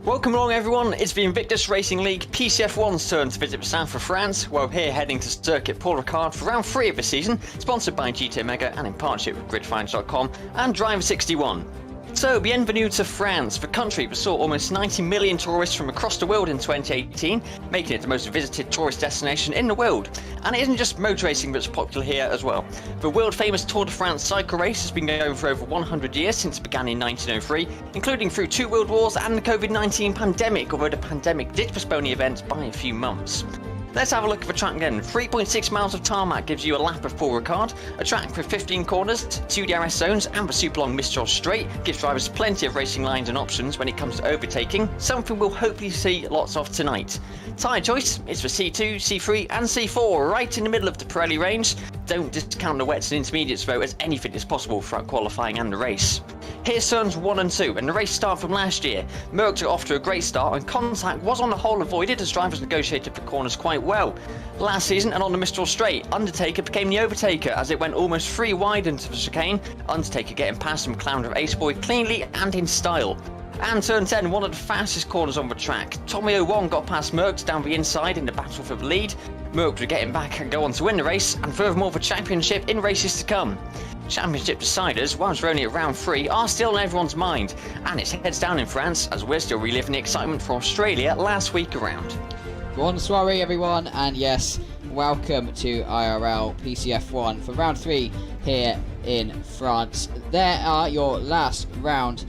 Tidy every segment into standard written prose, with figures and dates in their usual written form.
Welcome along everyone, it's the Invictus Racing League PCF1's turn to visit the south of France. We're here heading to Circuit Paul Ricard for round 3 of the season, sponsored by GT Omega and in partnership with gridfinds.com and Driver61. So, bienvenue to France, the country that saw almost 90 million tourists from across the world in 2018, making it the most visited tourist destination in the world. And it isn't just motor racing that's popular here as well. The world-famous Tour de France cycle race has been going for over 100 years since it began in 1903, including through 2 world wars and the COVID-19 pandemic, although the pandemic did postpone the event by a few months. Let's have a look at the track again. 3.6 miles of tarmac gives you a lap of Paul Ricard, a track with 15 corners, 2 DRS zones, and the super long Mistral straight gives drivers plenty of racing lines and options when it comes to overtaking, something we'll hopefully see lots of tonight. Tyre choice is for C2, C3 and C4, right in the middle of the Pirelli range. Don't discount the wets and intermediates though, as anything is possible throughout qualifying and the race. Here's turns 1 and 2, and the race start from last year. Merckx got off to a great start and contact was on the whole avoided as drivers negotiated the corners quite well. Last season and on the Mistral straight, Undertaker became the overtaker as it went almost 3 wide into the chicane, Undertaker getting past some clown of Ace Boy cleanly and in style. And turn 10, one of the fastest corners on the track. Tommy 01 got past Merckx down the inside in the battle for the lead. Merckx would get him back and go on to win the race, and furthermore the championship in races to come. Championship deciders, whilst we're only at round 3, are still in everyone's mind, and it's heads down in France as we're still reliving the excitement for Australia last week around. Bonsoir everyone, and yes, welcome to IRL PCF1 for round 3 here in France. There are your last round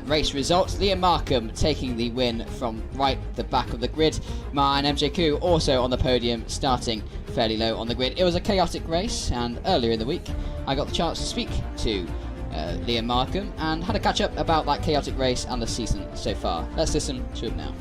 race results. Liam Markham taking the win from right the back of the grid. Ma and MJQ also on the podium, starting fairly low on the grid. It was a chaotic race, and earlier in the week I got the chance to speak to Liam Markham and had a catch up about that chaotic race and the season so far. Let's listen to him now.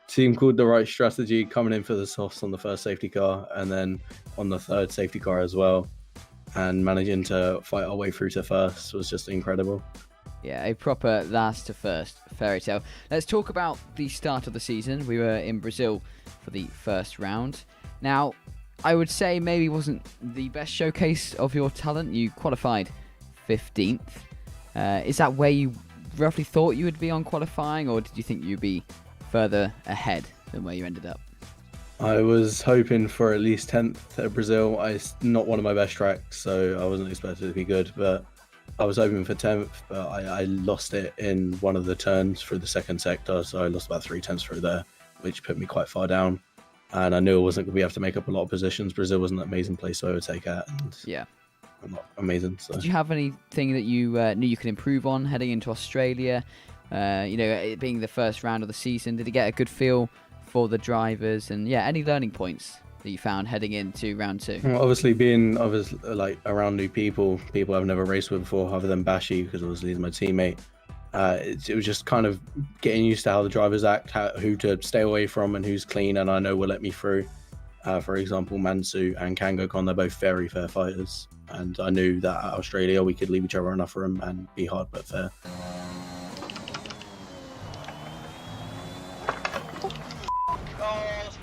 Team called the right strategy, coming in for the softs on the first safety car and then on the third safety car as well, and managing to fight our way through to first was just incredible. Yeah, a proper last to first fairy tale. Let's talk about the start of the season. We were in Brazil for the first round. Now, I would say maybe wasn't the best showcase of your talent. You qualified 15th. Is that where you roughly thought you would be on qualifying, or did you think you'd be further ahead than where you ended up? I was hoping for at least 10th at Brazil. It's not one of my best tracks, so I wasn't expected to be good, but I was hoping for 10th, but I lost it in one of the turns through the second sector, so I lost about 3 tenths through there, which put me quite far down, and I knew I wasn't going to be able to make up a lot of positions. Brazil was an amazing place to overtake at, and yeah, I'm not amazing. So. Did you have anything that you knew you could improve on heading into Australia? It being the first round of the season, did you get a good feel for the drivers? And yeah, any learning points that you found heading into round 2? Well, obviously being like around new people I've never raced with before other than Bashi, because obviously he's my teammate. It was just kind of getting used to how the drivers act, who to stay away from and who's clean and I know will let me through. For example, Mansu and Kango-Kon, they're both very fair fighters, and I knew that at Australia we could leave each other enough room and be hard but fair.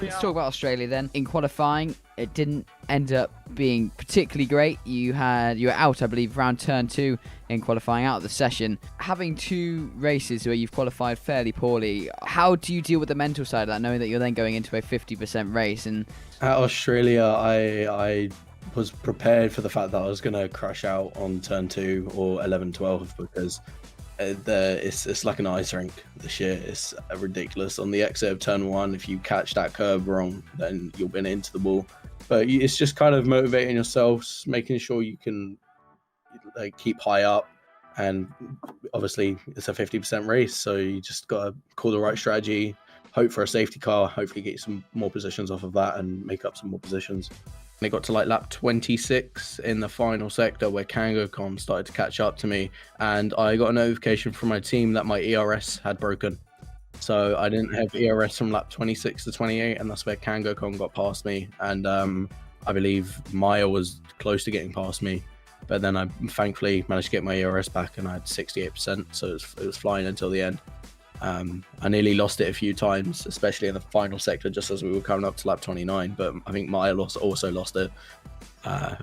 Let's talk about Australia then. In qualifying, it didn't end up being particularly great. You were out, I believe, around turn 2 in qualifying, out of the session. Having 2 races where you've qualified fairly poorly, how do you deal with the mental side of that, knowing that you're then going into a 50% race? And at Australia, I was prepared for the fact that I was going to crash out on turn 2 or 11-12 because it's like an ice rink. The shit is ridiculous. On the exit of turn 1, if you catch that curve wrong, then you'll bin into the wall. But it's just kind of motivating yourselves, making sure you can keep high up, And obviously it's a 50% race, so you just got to call the right strategy, hope for a safety car, hopefully get some more positions off of that and make up some more positions. And it got to like lap 26 in the final sector where KangoCon started to catch up to me, and I got a notification from my team that my ERS had broken. So I didn't have ERS from lap 26 to 28, and that's where KangoCon got past me. And I believe Maya was close to getting past me, but then I thankfully managed to get my ERS back, and I had 68%, so it was flying until the end. I nearly lost it a few times, especially in the final sector, just as we were coming up to lap 29. But I think Maya also lost it,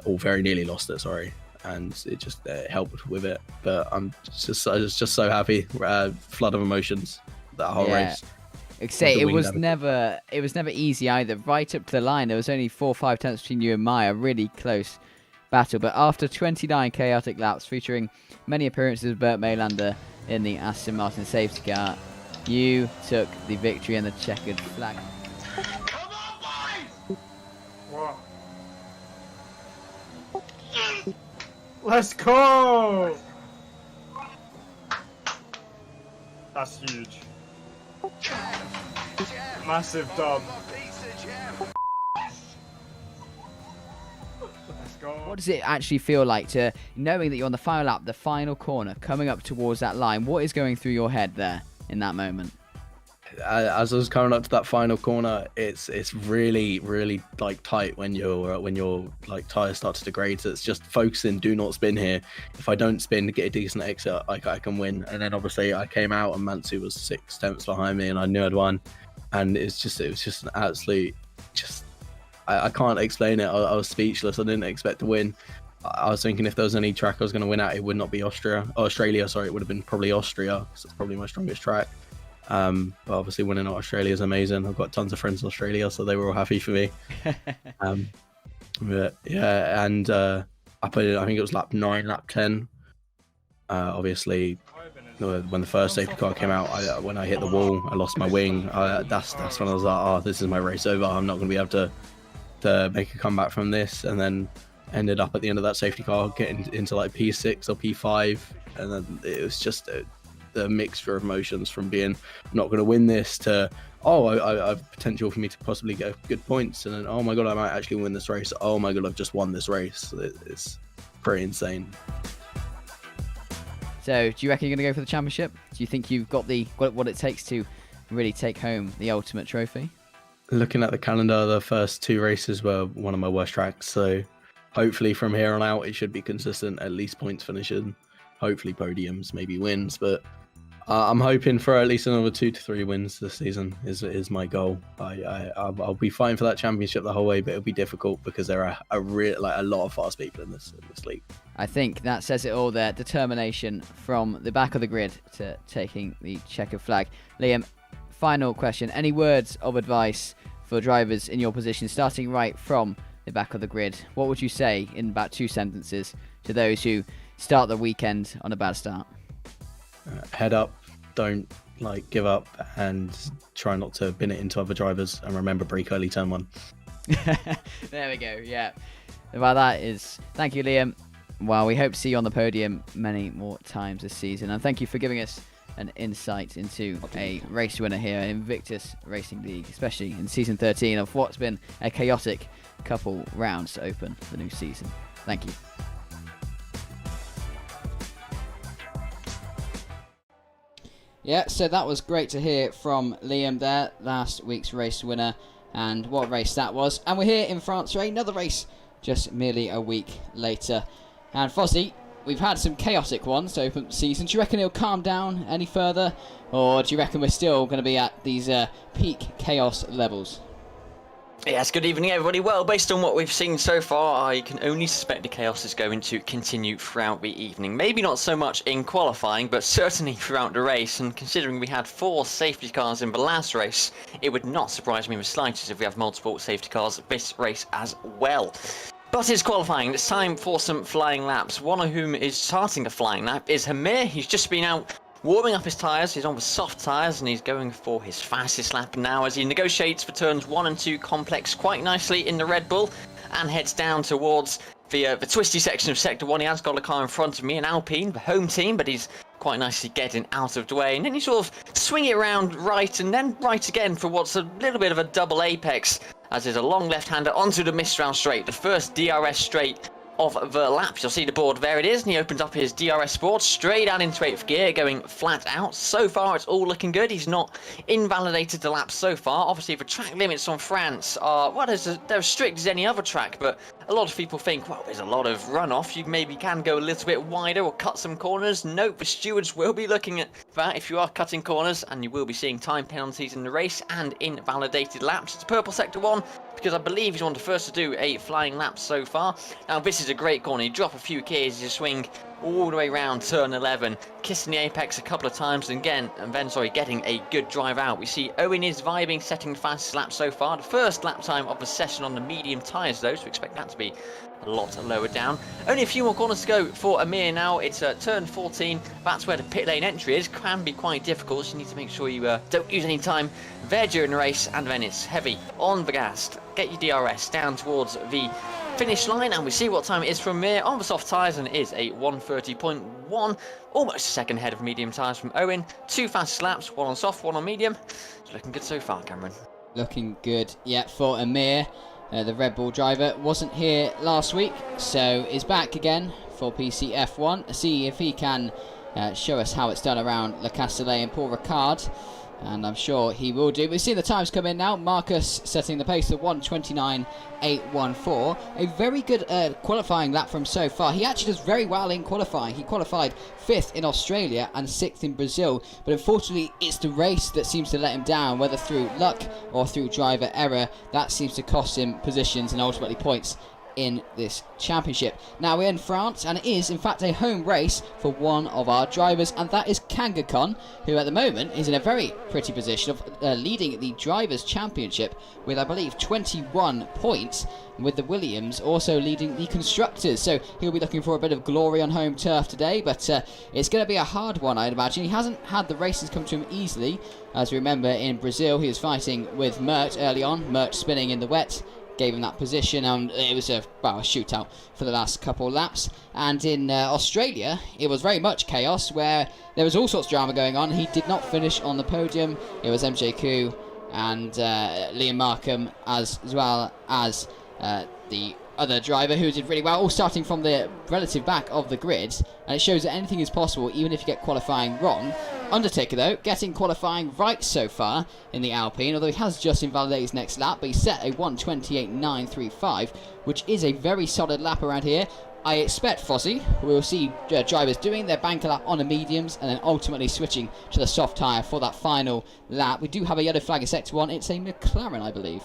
or very nearly lost it. Sorry, and it just helped with it. But I was just so happy, flood of emotions that whole race. It was never easy either. Right up to the line, there was only 4 or 5 tenths between you and Maya, really close battle. But after 29 chaotic laps, featuring many appearances of Bert Maylander in the Aston Martin safety car, you took the victory in the checkered flag. Come on, boys! What? Let's go! That's huge. Massive dub. Let's go. What does it actually feel like to knowing that you're on the final lap, the final corner, coming up towards that line? What is going through your head there in that moment? As I was coming up to that final corner, it's really, really like tight when your like tires start to degrade. So it's just focusing, do not spin here. If I don't spin to get a decent exit, I can win. And then obviously I came out and Mansu was 6 tenths behind me, and I knew I'd won. And it was just an absolute, I can't explain it. I was speechless. I didn't expect to win. I was thinking if there was any track I was going to win at, it would not be Australia. Sorry, it would have been probably Austria, because it's probably my strongest track. But obviously winning at Australia is amazing. I've got tons of friends in Australia, so they were all happy for me. But yeah, and I put it, I think it was lap 9, lap 10. Obviously, when the first safety car came out, when I hit the wall, I lost my wing. That's when I was like, oh, this is my race over. I'm not going to be able to make a comeback from this. And then ended up at the end of that safety car getting into like P6 or P5, and then it was just the mixture of emotions from being not going to win this to I have potential for me to possibly get good points, and then oh my god, I might actually win this race. Oh my god, I've just won this race. It's pretty insane. So do you reckon you're going to go for the championship? Do you think you've got what it takes to really take home the ultimate trophy? Looking at the calendar, the first 2 races were one of my worst tracks, so hopefully from here on out it should be consistent, at least points finishing, hopefully podiums, maybe wins, but I'm hoping for at least another 2 to 3 wins this season is my goal. I'll be fighting for that championship the whole way, but it'll be difficult because there are a lot of fast people in this league. I think that says it all there. Determination from the back of the grid to taking the checkered flag. Liam, final question. Any words of advice for drivers in your position, starting right from the back of the grid? What would you say in about 2 sentences to those who start the weekend on a bad start? Head up, don't give up, and try not to bin it into other drivers, and remember brake early turn 1. There we go. Yeah, well, that is, thank you, Liam. Well, we hope to see you on the podium many more times this season, and thank you for giving us an insight into a race winner here in Invictus Racing League, especially in season 13 of what's been a chaotic couple rounds to open the new season. Thank you. Yeah, so that was great to hear from Liam there, last week's race winner, and what race that was. And we're here in France for another race just merely a week later. And Fozzie, we've had some chaotic ones to open the season. Do you reckon it'll calm down any further, or do you reckon we're still going to be at these peak chaos levels? Yes, good evening everybody. Well, based on what we've seen so far, I can only suspect the chaos is going to continue throughout the evening. Maybe not so much in qualifying, but certainly throughout the race, and considering we had 4 safety cars in the last race, it would not surprise me in the slightest if we have multiple safety cars this race as well. But it's qualifying. It's time for some flying laps. One of whom is starting the flying lap is Hamir. He's just been out warming up his tyres. He's on the soft tyres and he's going for his fastest lap now as he negotiates for turns 1 and 2 complex quite nicely in the Red Bull and heads down towards the twisty section of Sector 1. He has got a car in front of me, an Alpine, the home team, but he's quite nicely getting out of the way. And then you sort of swing it around right and then right again for what's a little bit of a double apex, as there's a long left-hander onto the Mistral straight, the first DRS straight of the lap. You'll see the board, there it is, and he opens up his DRS Sport straight out into 8th gear, going flat out. So far it's all looking good. He's not invalidated the lap so far. Obviously the track limits on France are, well, they're as strict as any other track, but a lot of people think, well, there's a lot of runoff, you maybe can go a little bit wider or cut some corners. Nope, the stewards will be looking at that if you are cutting corners, and you will be seeing time penalties in the race and invalidated laps. It's purple sector 1, because I believe he's one of the first to do a flying lap so far. Now this is a great corner. You drop a few gears, you swing all the way around turn 11, kissing the apex a couple of times, and then getting a good drive out. We see Owen is vibing, setting the fastest lap so far. The first lap time of the session on the medium tyres though, so we expect that to be a lot lower down. Only a few more corners to go for Amir now. It's turn 14. That's where the pit lane entry is. Can be quite difficult, so you need to make sure you don't use any time there during the race, and then it's heavy on the gas. Get your DRS down towards the finish line, and we see what time it is from Amir on the soft tyres, and it is a 1:30.1, almost a second ahead of medium tyres from Owen. 2 fast laps, 1 on soft, 1 on medium. It's looking good so far, Cameron. Looking good, yeah, for Amir. The Red Bull driver wasn't here last week, so is back again for PCF1. See if he can show us how it's done around Le Castellet and Paul Ricard, and I'm sure he will do. We've seen the times come in now. Marcus setting the pace at 1:29.814. A very good qualifying lap from so far. He actually does very well in qualifying. He qualified 5th in Australia and 6th in Brazil, but unfortunately it's the race that seems to let him down, whether through luck or through driver error. That seems to cost him positions and ultimately points in this championship. Now we're in France, and it is in fact a home race for one of our drivers, and that is Kangaskhan, who at the moment is in a very pretty position of leading the drivers championship with, I believe, 21 points, with the Williams also leading the constructors. So he'll be looking for a bit of glory on home turf today, but it's going to be a hard one, I'd imagine. He hasn't had the races come to him easily. As we remember, in Brazil he was fighting with Mert early on, Mert spinning in the wet, gave him that position, and it was a shootout for the last couple of laps. And in Australia it was very much chaos, where there was all sorts of drama going on. He did not finish on the podium. It was MJQ and Liam Markham, as well as the other driver who did really well, all starting from the relative back of the grid, and it shows that anything is possible even if you get qualifying wrong. Undertaker though, getting qualifying right so far in the Alpine, although he has just invalidated his next lap, but he set a 1:28.935, which is a very solid lap around here. I expect Fozzy will see drivers doing their banker lap on the mediums and then ultimately switching to the soft tyre for that final lap. We do have a yellow flag in Sector 1, it's a McLaren, I believe.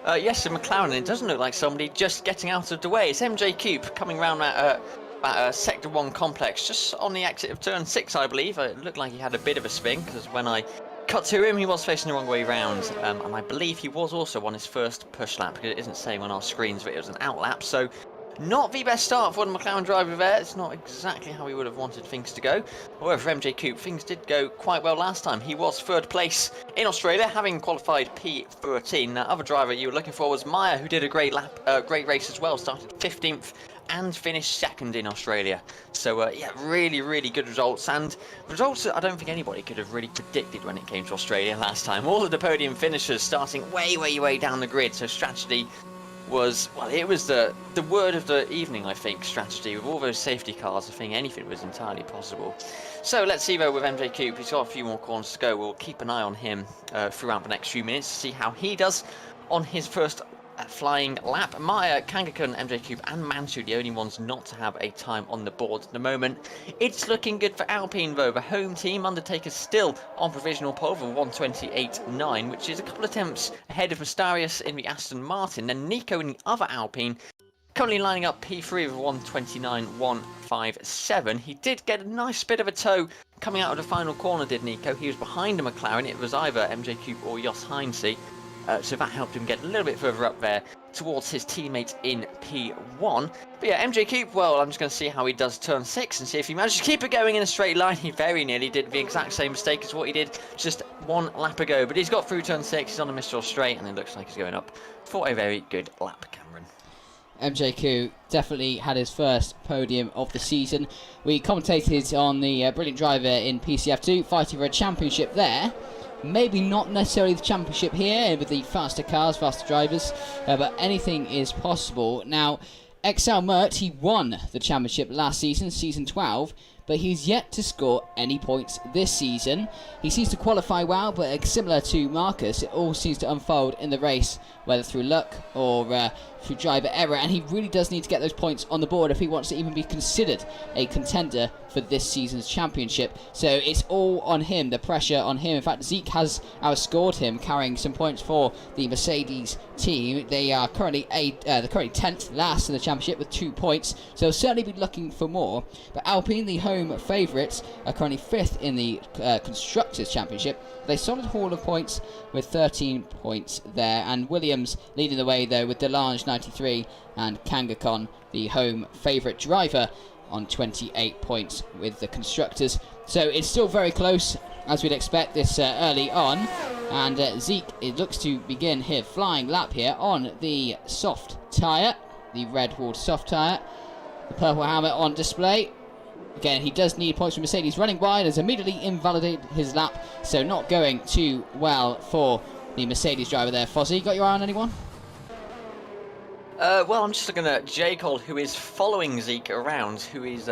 Yes, a McLaren. It doesn't look like somebody just getting out of the way. It's MJ Cube coming round that Sector 1 complex, just on the exit of turn 6, I believe. It looked like he had a bit of a spin, because when I cut to him, he was facing the wrong way round. And I believe he was also on his first push lap, because it isn't saying on our screens, but it was an out lap. So not the best start for the McLaren driver there. It's not exactly how we would have wanted things to go. However, for MJ Coupe, things did go quite well last time. He was 3rd place in Australia, having qualified P13. That other driver you were looking for was Meyer, who did a great race as well. Started 15th and finished 2nd in Australia. So yeah, really good results, and results that I don't think anybody could have really predicted when it came to Australia last time. All of the podium finishers starting way down the grid, so strategy was, well, it was the word of the evening, I think. Strategy with all those safety cars, I think anything was entirely possible. So let's see though with MJ Coupe. He's got a few more corners to go. We'll keep an eye on him throughout the next few minutes to see how he does on his first flying lap. Meyer, Kangaskhan, MJ Coupe and Manchu, the only ones not to have a time on the board at the moment. It's looking good for Alpine though. The home team, Undertaker, still on provisional pole for 1:28.9, which is a couple of attempts ahead of Astarius in the Aston Martin. Then Nico in the other Alpine, currently lining up P3 with 1:29.157. He did get a nice bit of a tow coming out of the final corner, did Nico. He was behind a McLaren. It was either MJ Coupe or Jos Heinze. So that helped him get a little bit further up there towards his teammate in P1. But yeah, MJ Coupe, well, I'm just going to see how he does turn 6 and see if he manages to keep it going in a straight line. He very nearly did the exact same mistake as what he did just 1 lap ago. But he's got through turn 6, he's on the Mistral straight, and it looks like he's going up for a very good lap, Cameron. MJQ definitely had his first podium of the season. We commentated on the brilliant driver in PCF2 fighting for a championship there. Maybe not necessarily the championship here with the faster cars, faster drivers, but anything is possible. Now, XL Mert, he won the championship last season, season 12, but he's yet to score any points this season. He seems to qualify well, but similar to Marcus, it all seems to unfold in the race, whether through luck or through driver error, and he really does need to get those points on the board if he wants to even be considered a contender for this season's championship. So it's all on him, the pressure on him. In fact, Zeke has outscored him, carrying some points for the Mercedes team. They are currently they're currently 10th last in the championship with 2 points, so they'll certainly be looking for more. But Alpine, the home favourites, are currently 5th in the Constructors' Championship. They solid haul of points with 13 points there, and Williams leading the way though with Delange 93 and Kangakon, the home favourite driver, on 28 points with the Constructors. So it's still very close as we'd expect this early on, and Zeke, it looks to begin his flying lap here on the soft tyre, the red walled soft tyre, the purple helmet on display. Again, he does need points from Mercedes. Running wide has immediately invalidated his lap, so not going too well for the Mercedes driver there. Fozzie, got your eye on anyone? Well, I'm just looking at J. Cole, who is following Zeke around, who is,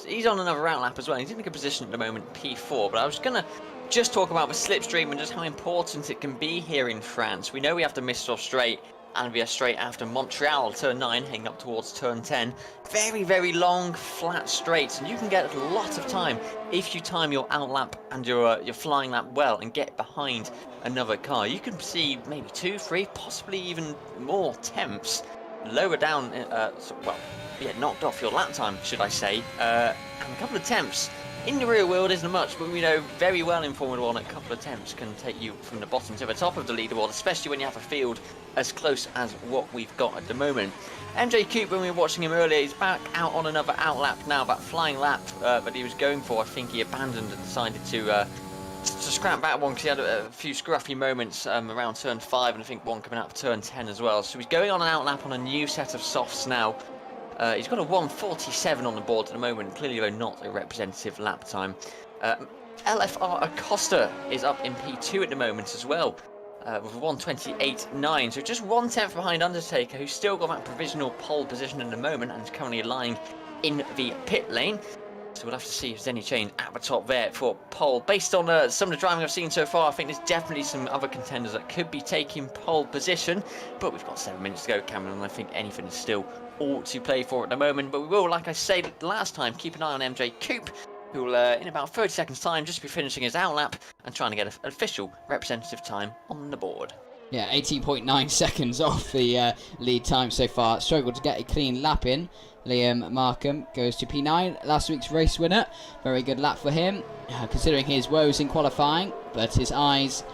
he's on another route lap as well. He's in a good position at the moment, P4, but I was going to just talk about the slipstream and just how important it can be here in France. We know we have to miss off straight, and we are straight after Montreal, turn 9, heading up towards turn 10. Very, very long, flat straights, and you can get a lot of time if you time your out lap and your flying lap well and get behind another car. You can see maybe 2, 3, possibly even more temps lower down, knocked off your lap time, should I say, and a couple of temps. In the real world isn't much, but we know very well in Formula 1 a couple of attempts can take you from the bottom to the top of the leaderboard, especially when you have a field as close as what we've got at the moment. MJ Coop, when we were watching him earlier, he's back out on another out lap now, that flying lap that he was going for. I think he abandoned and decided to scrap that one because he had a few scruffy moments around turn 5, and I think one coming out of turn 10 as well. So he's going on an out lap on a new set of softs now. He's got a 1:47 on the board at the moment, clearly though not a representative lap time. LFR Acosta is up in P2 at the moment as well, with a 1:28.9, so just 1/10 behind Undertaker, who's still got that provisional pole position at the moment and is currently lying in the pit lane. So we'll have to see if there's any change at the top there for pole. Based on some of the driving I've seen so far, I think there's definitely some other contenders that could be taking pole position, but we've got 7 minutes to go, Cameron, and I think anything is still all to play for at the moment. But we will, like I said last time, keep an eye on MJ Coop, who will in about 30 seconds time just be finishing his out lap and trying to get an official representative time on the board. Yeah, 18.9 seconds off the lead time so far. Struggled to get a clean lap in. Liam Markham goes to P9, last week's race winner. Very good lap for him, considering his woes in qualifying, but his highs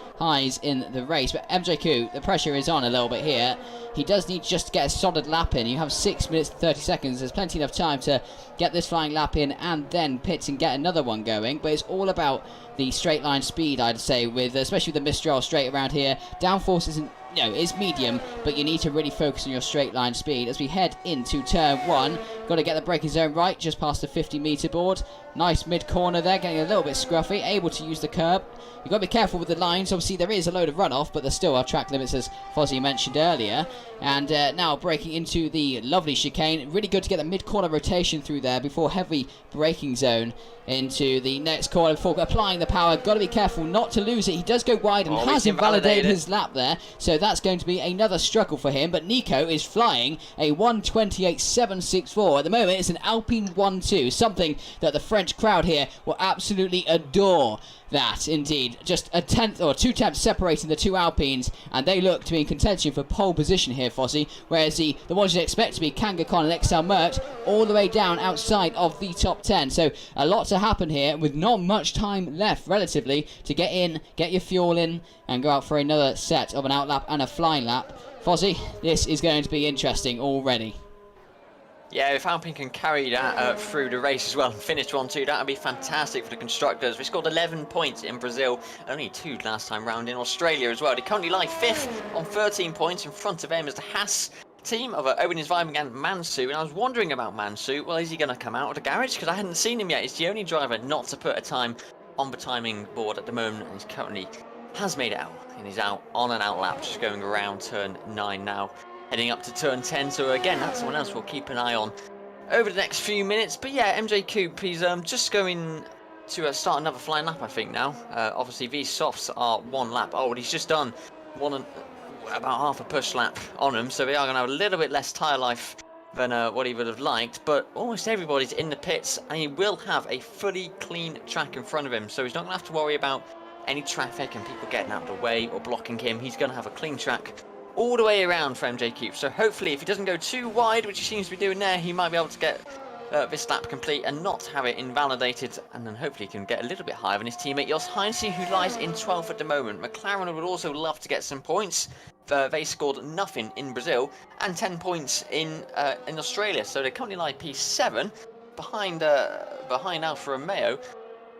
in the race. But MJQ, the pressure is on a little bit here. He does need just to get a solid lap in. You have 6 minutes and 30 seconds. There's plenty enough time to get this flying lap in and then pit and get another one going. But it's all about the straight line speed, I'd say, with especially the Mistral straight around here. Downforce isn't, is medium, but you need to really focus on your straight line speed. As we head into turn 1, got to get the braking zone right, just past the 50-metre board. Nice mid-corner there, getting a little bit scruffy, able to use the curb. You've got to be careful with the lines. Obviously, there is a load of runoff, but there still are track limits, as Fozzie mentioned earlier. And now braking into the lovely chicane. Really good to get the mid-corner rotation through there before heavy braking zone into the next corner before applying the power. Got to be careful not to lose it. He does go wide and has invalidated his lap there, so that's going to be another struggle for him. But Nico is flying a 1:28.764. At the moment, it's an Alpine 1-2, something that the French crowd here will absolutely adore. That indeed, just a 10th or 2 tenths separating the two Alpines, and they look to be in contention for pole position here, Fozzie, whereas the ones you'd expect to be Kangakon and XL Mert all the way down outside of the top 10. So a lot to happen here with not much time left relatively to get in, get your fuel in, and go out for another set of an out lap and a flying lap. Fozzie, this is going to be interesting already. Yeah, if Alpine can carry that through the race as well and finish 1-2, that would be fantastic for the constructors. We scored 11 points in Brazil, only 2 last time round in Australia as well. They currently lie 5th on 13 points. In front of them is the Haas team of Owen is vibing and Mansu, and I was wondering about Mansu. Well, is he going to come out of the garage? Because I hadn't seen him yet. He's the only driver not to put a time on the timing board at the moment, and he's currently has made it out, and he's out on an out lap, just going around turn 9 now, heading up to turn 10. So again, that's someone else we'll keep an eye on over the next few minutes. But yeah, MJ Coop, he's just going to start another flying lap, I think now. Obviously, these softs are 1 lap old. He's just done about half a push lap on them, so they are going to have a little bit less tyre life than what he would have liked. But almost everybody's in the pits, and he will have a fully clean track in front of him, so he's not going to have to worry about any traffic and people getting out of the way or blocking him. He's going to have a clean track all the way around for MJ Cube. So hopefully, if he doesn't go too wide, which he seems to be doing there, he might be able to get this lap complete and not have it invalidated, and then hopefully he can get a little bit higher than his teammate Jos Heinze, who lies in 12th at the moment. McLaren would also love to get some points. They scored nothing in Brazil and 10 points in Australia, so they currently lie P7 behind Alfa Romeo.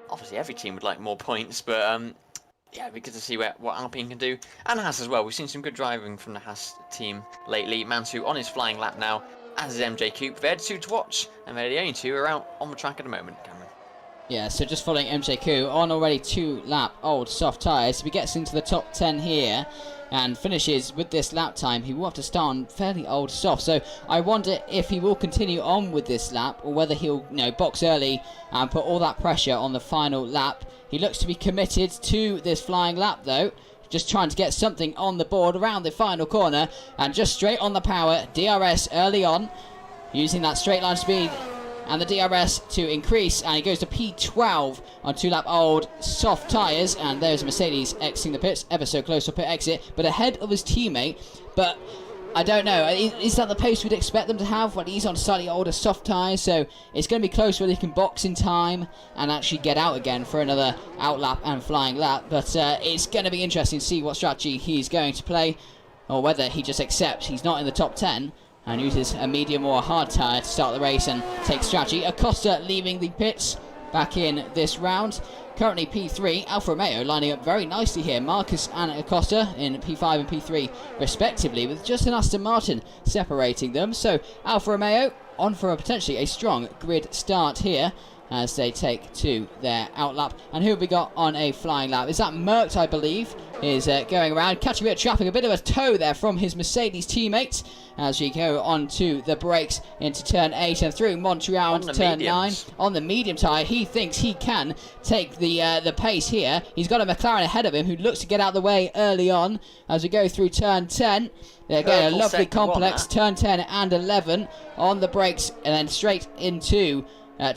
Obviously, every team would like more points, but yeah, it'd be good to see what Alpine can do. And Haas as well. We've seen some good driving from the Haas team lately. Mansu on his flying lap now, as is MJ Coop. They're the 2 to watch, and they're the only 2 who are out on the track at the moment, Cameron. Yeah, so just following MJ Coop on already 2 lap old soft tyres. If he gets into the top 10 here and finishes with this lap time, he will have to start on fairly old soft. So I wonder if he will continue on with this lap, or whether he'll box early and put all that pressure on the final lap. He looks to be committed to this flying lap though, just trying to get something on the board around the final corner, and just straight on the power. DRS early on, using that straight line speed and the DRS to increase, and he goes to P12 on 2 lap old soft tyres. And there's a Mercedes exiting the pits, ever so close to pit exit, but ahead of his teammate. But I don't know, is that the pace we'd expect them to have when he's on slightly older soft tyres? So it's going to be close whether he can box in time and actually get out again for another out lap and flying lap. But it's going to be interesting to see what strategy he's going to play, or whether he just accepts he's not in the top 10 and uses a medium or a hard tyre to start the race and take strategy. Acosta leaving the pits back in this round. Currently P3, Alfa Romeo lining up very nicely here. Marcus and Acosta in P5 and P3 respectively, with just an Aston Martin separating them. So Alfa Romeo on for potentially a strong grid start here as they take to their out lap. And who have we got on a flying lap? Is that Merckx, I believe, is going around, catching a bit of traffic, a bit of a tow there from his Mercedes teammates as we go on to the brakes into turn 8 and through Montreal into turn 9 on the medium tyre. He thinks he can take the pace here. He's got a McLaren ahead of him who looks to get out of the way early on as we go through turn 10. They're getting a lovely complex turn 10 and 11 on the brakes, and then straight into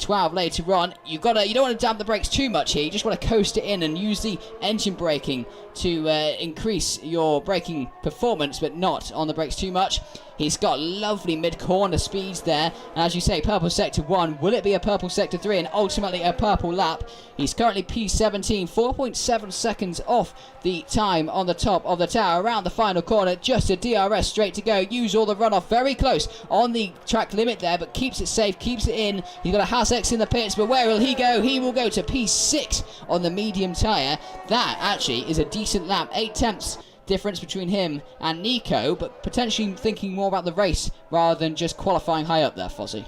12 later on. You don't want to damp the brakes too much here. You just want to coast it in and use the engine braking to increase your braking performance, but not on the brakes too much. He's got lovely mid-corner speeds there. And as you say, purple sector 1. Will it be a purple sector 3 and ultimately a purple lap? He's currently P17, 4.7 seconds off the time on the top of the tower. Around the final corner, just a DRS straight to go. Use all the runoff very close on the track limit there, but keeps it safe, keeps it in. He's got a Haas X in the pits, but where will he go? He will go to P6 on the medium tyre. That actually is a decent lap. 8 tenths difference between him and Nico, but potentially thinking more about the race rather than just qualifying high up there, Fozzie.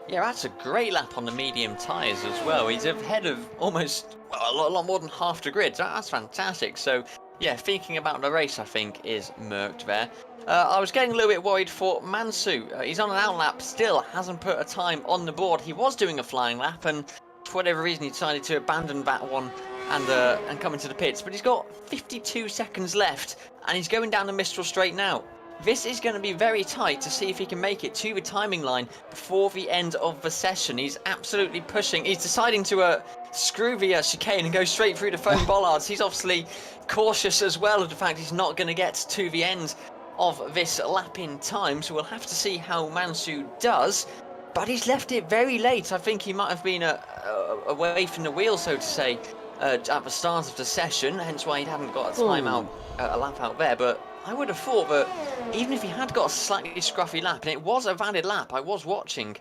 Yeah, that's a great lap on the medium tyres as well. He's ahead of almost a lot more than half the grid. That's fantastic. So yeah, thinking about the race, I think, is Merckx there. I was getting a little bit worried for Mansu. He's on an out lap, still hasn't put a time on the board. He was doing a flying lap, and for whatever reason he decided to abandon that one and come into the pits. But he's got 52 seconds left, and he's going down the Mistral straight now. This is going to be very tight to see if he can make it to the timing line before the end of the session. He's absolutely pushing. He's deciding to screw the chicane and go straight through the foam bollards. He's obviously cautious as well of the fact he's not going to get to the end of this lap in time. So we'll have to see how Mansu does. But he's left it very late. I think he might have been away from the wheel, so to say, at the start of the session, hence why he hadn't got a time out, a lap out there. But I would have thought that even if he had got a slightly scruffy lap, and it was a valid lap, I was watching,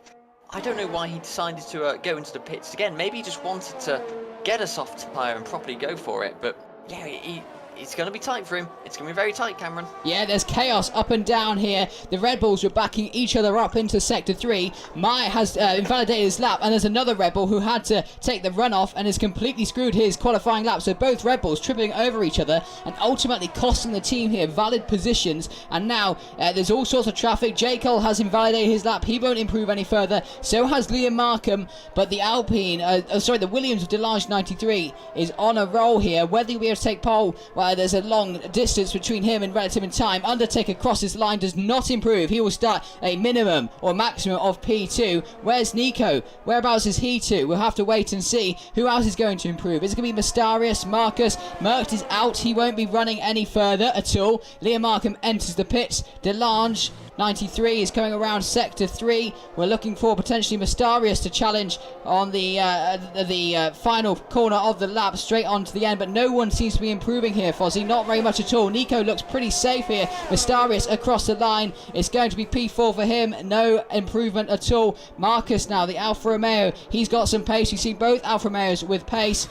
I don't know why he decided to go into the pits again. Maybe he just wanted to get a soft tyre and properly go for it. But yeah, it's going to be tight for him. It's going to be very tight, Cameron. Yeah, there's chaos up and down here. The Red Bulls were backing each other up into Sector 3. Mai has invalidated his lap, and there's another Red Bull who had to take the runoff and has completely screwed his qualifying lap. So both Red Bulls tripping over each other and ultimately costing the team here valid positions. And now there's all sorts of traffic. J. Cole has invalidated his lap. He won't improve any further. So has Liam Markham. But the the Williams of Delange 93 is on a roll here. Whether he'll be able to take pole, well, there's a long distance between him and relative in time. Undertaker crosses the line, does not improve. He will start a minimum or maximum of P2. Where's Nico? Whereabouts is he to? We'll have to wait and see who else is going to improve. Is it going to be Mystarius, Marcus? Merckx is out. He won't be running any further at all. Liam Markham enters the pits. Delange 93 is coming around Sector 3. We're looking for potentially Mystarius to challenge on the final corner of the lap, straight on to the end, but no one seems to be improving here, Fozzie. Not very much at all. Nico looks pretty safe here. Mystarius across the line. It's going to be P4 for him. No improvement at all. Marcus now, the Alfa Romeo. He's got some pace. You see both Alfa Romeos with pace.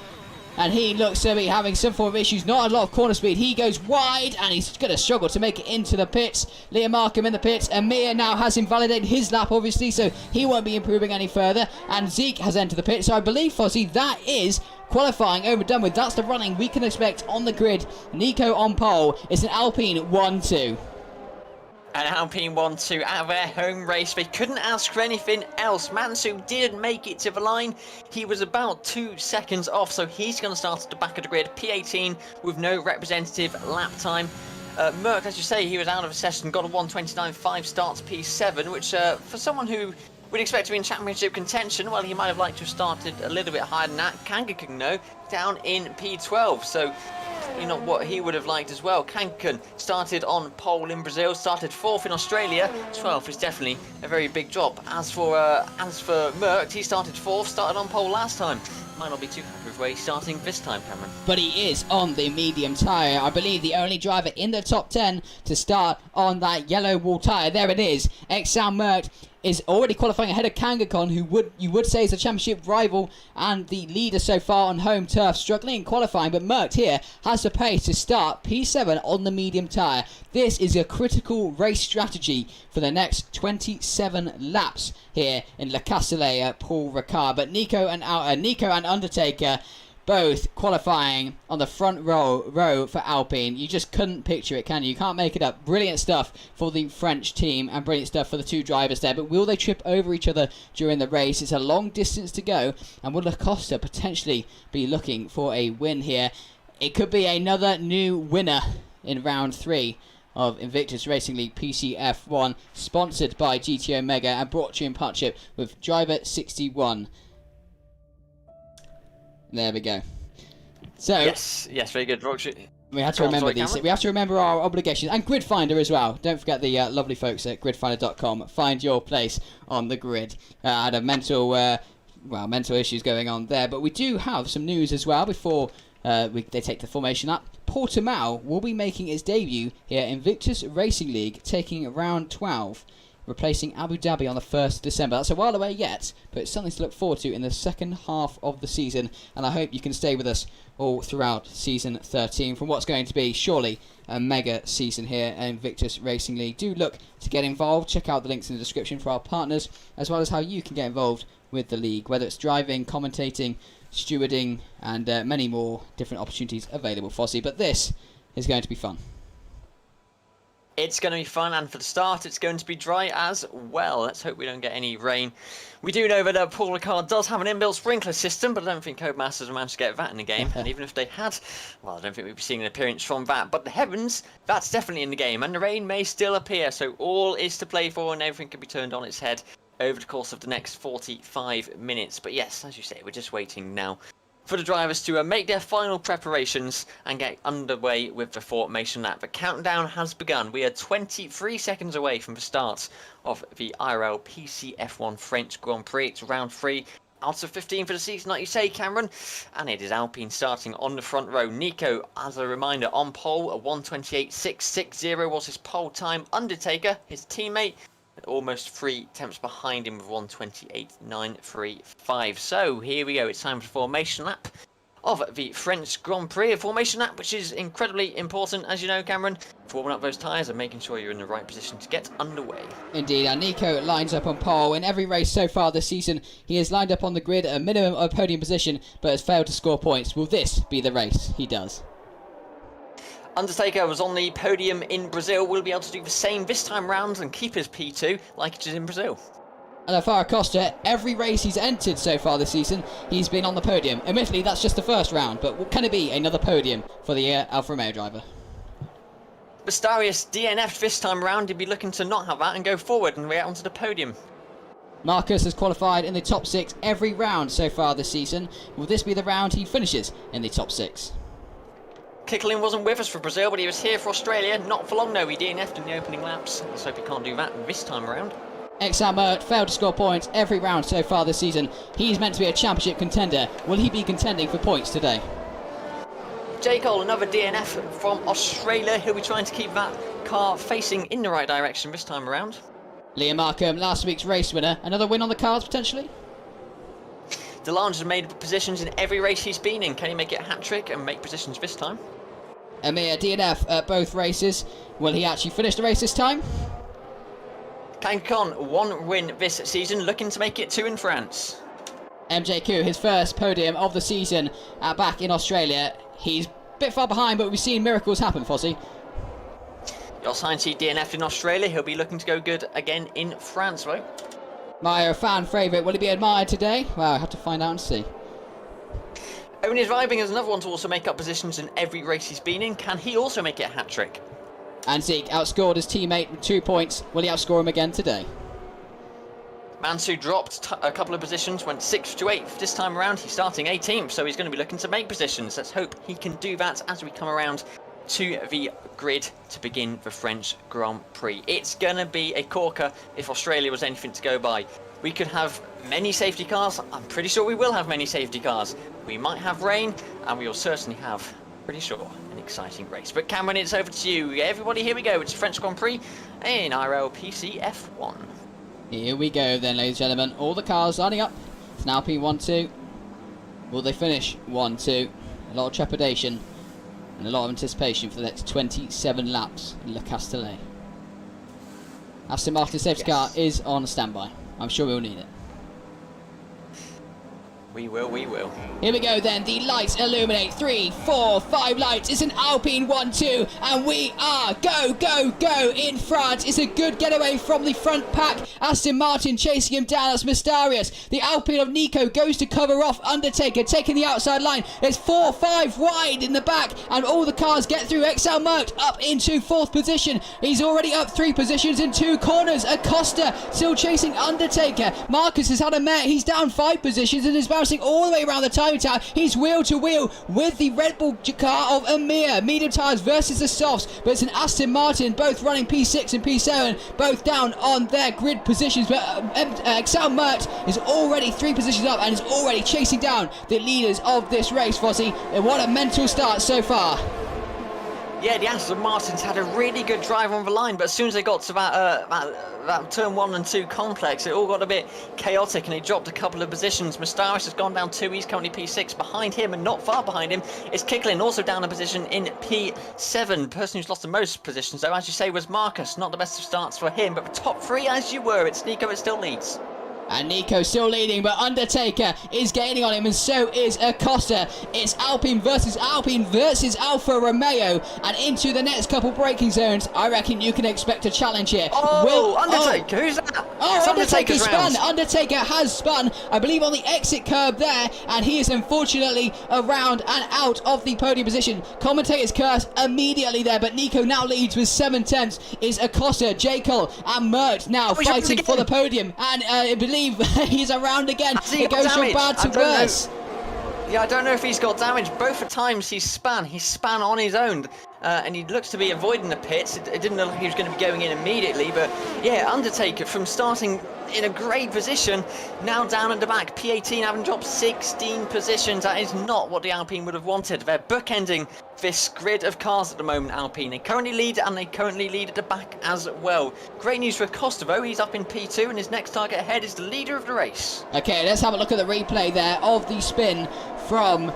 And he looks to be having some form of issues. Not a lot of corner speed. He goes wide, and he's going to struggle to make it into the pits. Liam Markham in the pits. Amir now has invalidated his lap, obviously, so he won't be improving any further. And Zeke has entered the pits. So I believe, Fozzie, that is qualifying overdone with. That's the running we can expect on the grid. Nico on pole. It's an Alpine 1-2. And Alpine 1-2 out of their home race. They couldn't ask for anything else. Mansu didn't make it to the line. He was about 2 seconds off, so he's going to start at the back of the grid. P18 with no representative lap time. Merckx, as you say, he was out of a session, got a 1:29.5 starts P7, which for someone who we'd expect to be in championship contention, well, he might have liked to have started a little bit higher than that. Kangaskhan, no, down in P12, so not what he would have liked as well. Kangaskhan started on pole in Brazil, started 4th in Australia. 12th is definitely a very big drop. As for Merckx, he started 4th, started on pole last time. Might not be too happy with where he's starting this time, Cameron. But he is on the medium tyre. I believe the only driver in the top 10 to start on that yellow wall tyre. There it is. Exxon Merckx is already qualifying ahead of Kangaskhan, who you would say is a championship rival and the leader so far on home turf, struggling in qualifying, but Merckx here has the pace to start P7 on the medium tyre. This is a critical race strategy for the next 27 laps here in Le Castellet Paul Ricard. But Nico and Undertaker both qualifying on the front row for Alpine. You just couldn't picture it, can you? You can't make it up. Brilliant stuff for the French team and brilliant stuff for the two drivers there. But will they trip over each other during the race? It's a long distance to go, and will Acosta potentially be looking for a win here? It could be another new winner in round 3 of Invictus Racing League PCF1, sponsored by GTO Mega and brought to you in partnership with Driver 61. There we go. So yes, very good. We have to remember these. We have to remember our obligations, and Grid Finder as well. Don't forget the lovely folks at gridfinder.com. Find your place on the grid. I had a mental issues going on there, but we do have some news as well before they take the formation up. Portimao will be making its debut here in Invictus Racing League, taking round 12. Replacing Abu Dhabi on the 1st of December. That's a while away yet, but it's something to look forward to in the second half of the season, and I hope you can stay with us all throughout season 13 from what's going to be surely a mega season here at Invictus Racing League. Do look to get involved. Check out the links in the description for our partners, as well as how you can get involved with the league, whether it's driving, commentating, stewarding, and many more different opportunities available, Fozzie. But this is going to be fun. It's going to be fun, and for the start, it's going to be dry as well. Let's hope we don't get any rain. We do know that Paul Ricard does have an inbuilt sprinkler system, but I don't think Codemasters have managed to get that in the game. And even if they had, well, I don't think we'd be seeing an appearance from that. But the heavens, that's definitely in the game, and the rain may still appear. So all is to play for, and everything can be turned on its head over the course of the next 45 minutes. But yes, as you say, we're just waiting now for the drivers to make their final preparations and get underway with the formation lap. The countdown has begun. We are 23 seconds away from the start of the IRL PCF1 French Grand Prix. It's round 3 out of 15 for the season, like you say, Cameron. And it is Alpine starting on the front row. Nico, as a reminder, on pole, a 1:28.660 was his pole time. Undertaker, his teammate, almost 3 tenths behind him with 1:28.935. So here we go, it's time for the formation lap of the French Grand Prix, a formation lap which is incredibly important, as you know, Cameron, for warming up those tyres and making sure you're in the right position to get underway. Indeed, and Nico lines up on pole. In every race so far this season, he has lined up on the grid at a minimum of podium position, but has failed to score points. Will this be the race? He does. Undertaker was on the podium in Brazil, will be able to do the same this time round and keep his P2 like it is in Brazil. And Alvaro Costa, every race he's entered so far this season, he's been on the podium. Admittedly, that's just the first round, but can it be another podium for the Alfa Romeo driver? Bastarius DNF'd this time round. He'd be looking to not have that and go forward and get onto the podium. Marcus has qualified in the top 6 every round so far this season. Will this be the round he finishes in the top 6? Kicklin wasn't with us for Brazil, but he was here for Australia. Not for long, though. He DNF'd in the opening laps. Let's hope he can't do that this time around. Exal Mert failed to score points every round so far this season. He's meant to be a championship contender. Will he be contending for points today? J. Cole, another DNF from Australia. He'll be trying to keep that car facing in the right direction this time around. Liam Markham, last week's race winner. Another win on the cards, potentially? Delange has made positions in every race he's been in. Can he make it a hat-trick and make positions this time? Amir, DNF at both races. Will he actually finish the race this time? Kang 1 win this season, looking to make it 2 in France. MJQ, his first podium of the season back in Australia. He's a bit far behind, but we've seen miracles happen, Fozzie. Jos Heinze DNF'd in Australia. He'll be looking to go good again in France, right? Meyer, a fan favourite. Will he be admired today? Well, I have to find out and see. Owen Vibing is another one to also make up positions in every race he's been in. Can he also make it a hat-trick? And Zeke outscored his teammate with 2 points. Will he outscore him again today? Mansu dropped a couple of positions, went 6th to 8th. This time around, he's starting 18th, so he's going to be looking to make positions. Let's hope he can do that as we come around to the grid to begin the French Grand Prix. It's going to be a corker if Australia was anything to go by. We could have many safety cars. I'm pretty sure we will have many safety cars. We might have rain, and we will certainly have, pretty sure, an exciting race. But Cameron, it's over to you. Everybody, here we go. It's French Grand Prix in IRL PCF1. Here we go then, ladies and gentlemen. All the cars lining up. It's now P1-2. Will they finish 1-2? A lot of trepidation and a lot of anticipation for the next 27 laps in Le Castellet. Aston Martin safety car is on standby. I'm sure we'll need it. We will. Here we go then, the lights illuminate. 3, 4, 5 lights. It's an Alpine 1-2, and we are go in front. It's a good getaway from the front pack. Aston Martin chasing him down. That's Mysterious. The Alpine of Nico goes to cover off Undertaker, taking the outside line. It's 4-5 wide in the back, and all the cars get through. Exal Mert up into 4th position. He's already up 3 positions in 2 corners. Acosta still chasing Undertaker. Marcus has had a mare. He's down 5 positions and is bouncing all the way around the timing tower. He's wheel to wheel with the Red Bull car of Amir. Medium tyres versus the softs, but it's an Aston Martin, both running P6 and P7, both down on their grid positions. But Exal Mert is already 3 positions up and is already chasing down the leaders of this race, Fozzie. And what a mental start so far. Yeah, the Aston Martins had a really good drive on the line, but as soon as they got to that turn 1 and 2 complex, it all got a bit chaotic and he dropped a couple of positions. Mustaris has gone down 2, he's currently P6. Behind him, and not far behind him, is Kicklin, also down a position in P7. Person who's lost the most positions, though, as you say, was Marcus. Not the best of starts for him, but the top 3, as you were, it's Nico that still leads. And Nico still leading, but Undertaker is gaining on him, and so is Acosta. It's Alpine versus Alfa Romeo, and into the next couple braking zones. I reckon you can expect a challenge here. Undertaker, who's that? Oh, Undertaker spun. Undertaker has spun, I believe, on the exit curb there, and he is unfortunately around and out of the podium position. Commentator's curse immediately there, but Nico now leads with 7 tenths. Is Acosta, J. Cole, and Mert now fighting for the podium, and I believe he's around again. It goes from bad to worse. Yeah, I don't know if he's got damage. Both the times he span on his own. And he looks to be avoiding the pits. It didn't look like he was going to be going in immediately, but yeah, Undertaker from starting in a great position, now down at the back. P18 having dropped 16 positions. That is not what the Alpine would have wanted. They're bookending this grid of cars at the moment, Alpine. They currently lead, and they currently lead at the back as well. Great news for Costa, though. He's up in P2, and his next target ahead is the leader of the race. Okay, let's have a look at the replay there of the spin from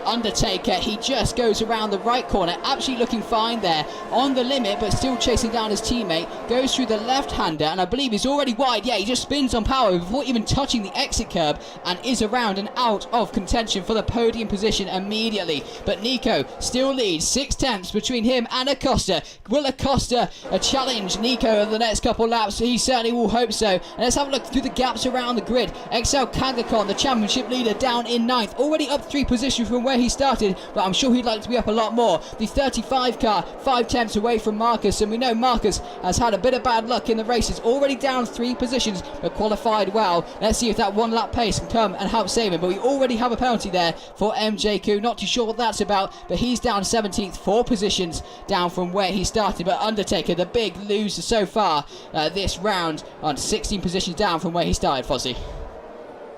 Undertaker. He just goes around the right corner, absolutely looking fine there, on the limit, but still chasing down his teammate. Goes through the left-hander, and I believe he's already wide. Yeah, he just spins on power before even touching the exit curb, and is around and out of contention for the podium position immediately. But Nico still leads 6 tenths between him and Acosta. Will Acosta challenge Nico over the next couple laps? He certainly will hope so. And let's have a look through the gaps around the grid. XL Kangakon, the championship leader, down in 9th, already up 3 positions from where he started, but I'm sure he'd like to be up a lot more. The 35 car 5 tenths away from Marcus, and we know Marcus has had a bit of bad luck in the races, already down 3 positions but qualified well. Let's see if that 1 lap pace can come and help save him, but we already have a penalty there for MJQ. Not too sure what that's about, but he's down 17th, 4 positions down from where he started. But Undertaker, the big loser so far this round, on 16 positions down from where he started. Fozzie.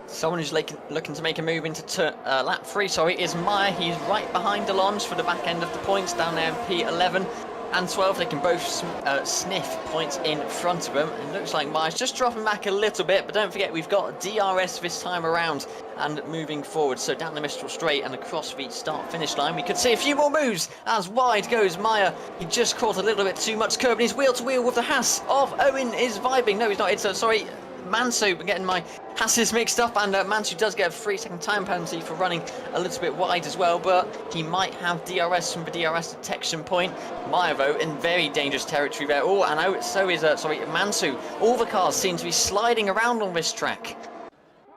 Someone who's looking to make a move into lap 3, is Meyer. He's right behind Delonge for the back end of the points, down there in P11 and 12. They can both sniff points in front of them. And it looks like Meyer's just dropping back a little bit, but don't forget we've got DRS this time around and moving forward. So down the Mistral Straight and across the start-finish line, we could see a few more moves as wide goes Meyer. He just caught a little bit too much curb, and he's wheel-to-wheel with the Haas of Owen is vibing. No, he's not. It's Mansu, getting my Hasses mixed up, and Mansu does get a 3-second time penalty for running a little bit wide as well, but he might have DRS from the DRS detection point. Meyer, though, in very dangerous territory there. Oh, and so is Mansu. All the cars seem to be sliding around on this track.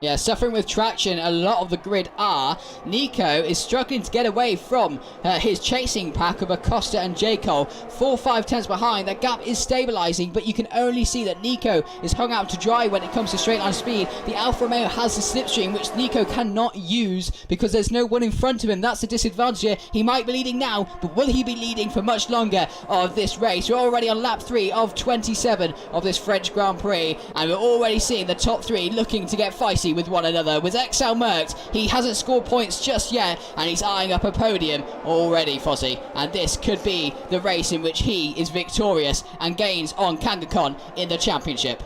Yeah, suffering with traction, a lot of the grid are. Nico is struggling to get away from his chasing pack of Acosta and J. Cole. 4-5 tenths behind. That gap is stabilising, but you can only see that Nico is hung out to dry when it comes to straight line speed. The Alfa Romeo has the slipstream, which Nico cannot use because there's no one in front of him. That's the disadvantage here. He might be leading now, but will he be leading for much longer of this race? We're already on lap 3 of 27 of this French Grand Prix, and we're already seeing the top 3 looking to get feisty with one another. With XL Merckx, he hasn't scored points just yet, and he's eyeing up a podium already, Fozzie. And this could be the race in which he is victorious and gains on Kangakon in the championship.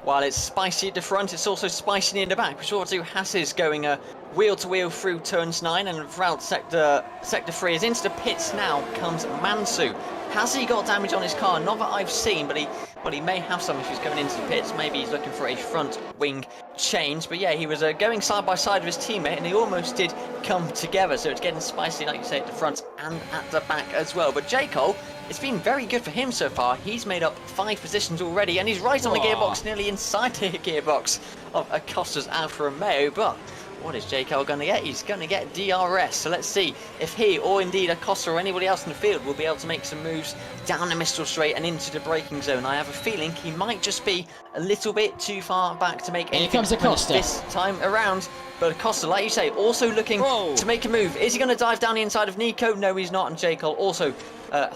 While it's spicy at the front, it's also spicy in the back. We saw 2 Hasses going wheel-to-wheel through turns 9 and throughout sector 3. As into the pits now comes Mansu. Has he got damage on his car? Not that I've seen, but he may have some if he's going into the pits. Maybe he's looking for a front wing change. But yeah, he was going side by side with his teammate, and they almost did come together. So it's getting spicy, like you say, at the front and at the back as well. But J. Cole, it's been very good for him so far. He's made up 5 positions already, and he's right on the gearbox, nearly inside the gearbox of Acosta's Alfa Romeo. But what is J. Cole going to get? He's going to get DRS. So let's see if he, or indeed Acosta or anybody else in the field, will be able to make some moves down the Mistral Straight and into the braking zone. I have a feeling he might just be a little bit too far back to make anything comes Acosta this time around. But Acosta, like you say, also looking to make a move. Is he going to dive down the inside of Nico? No, he's not. And J. Cole also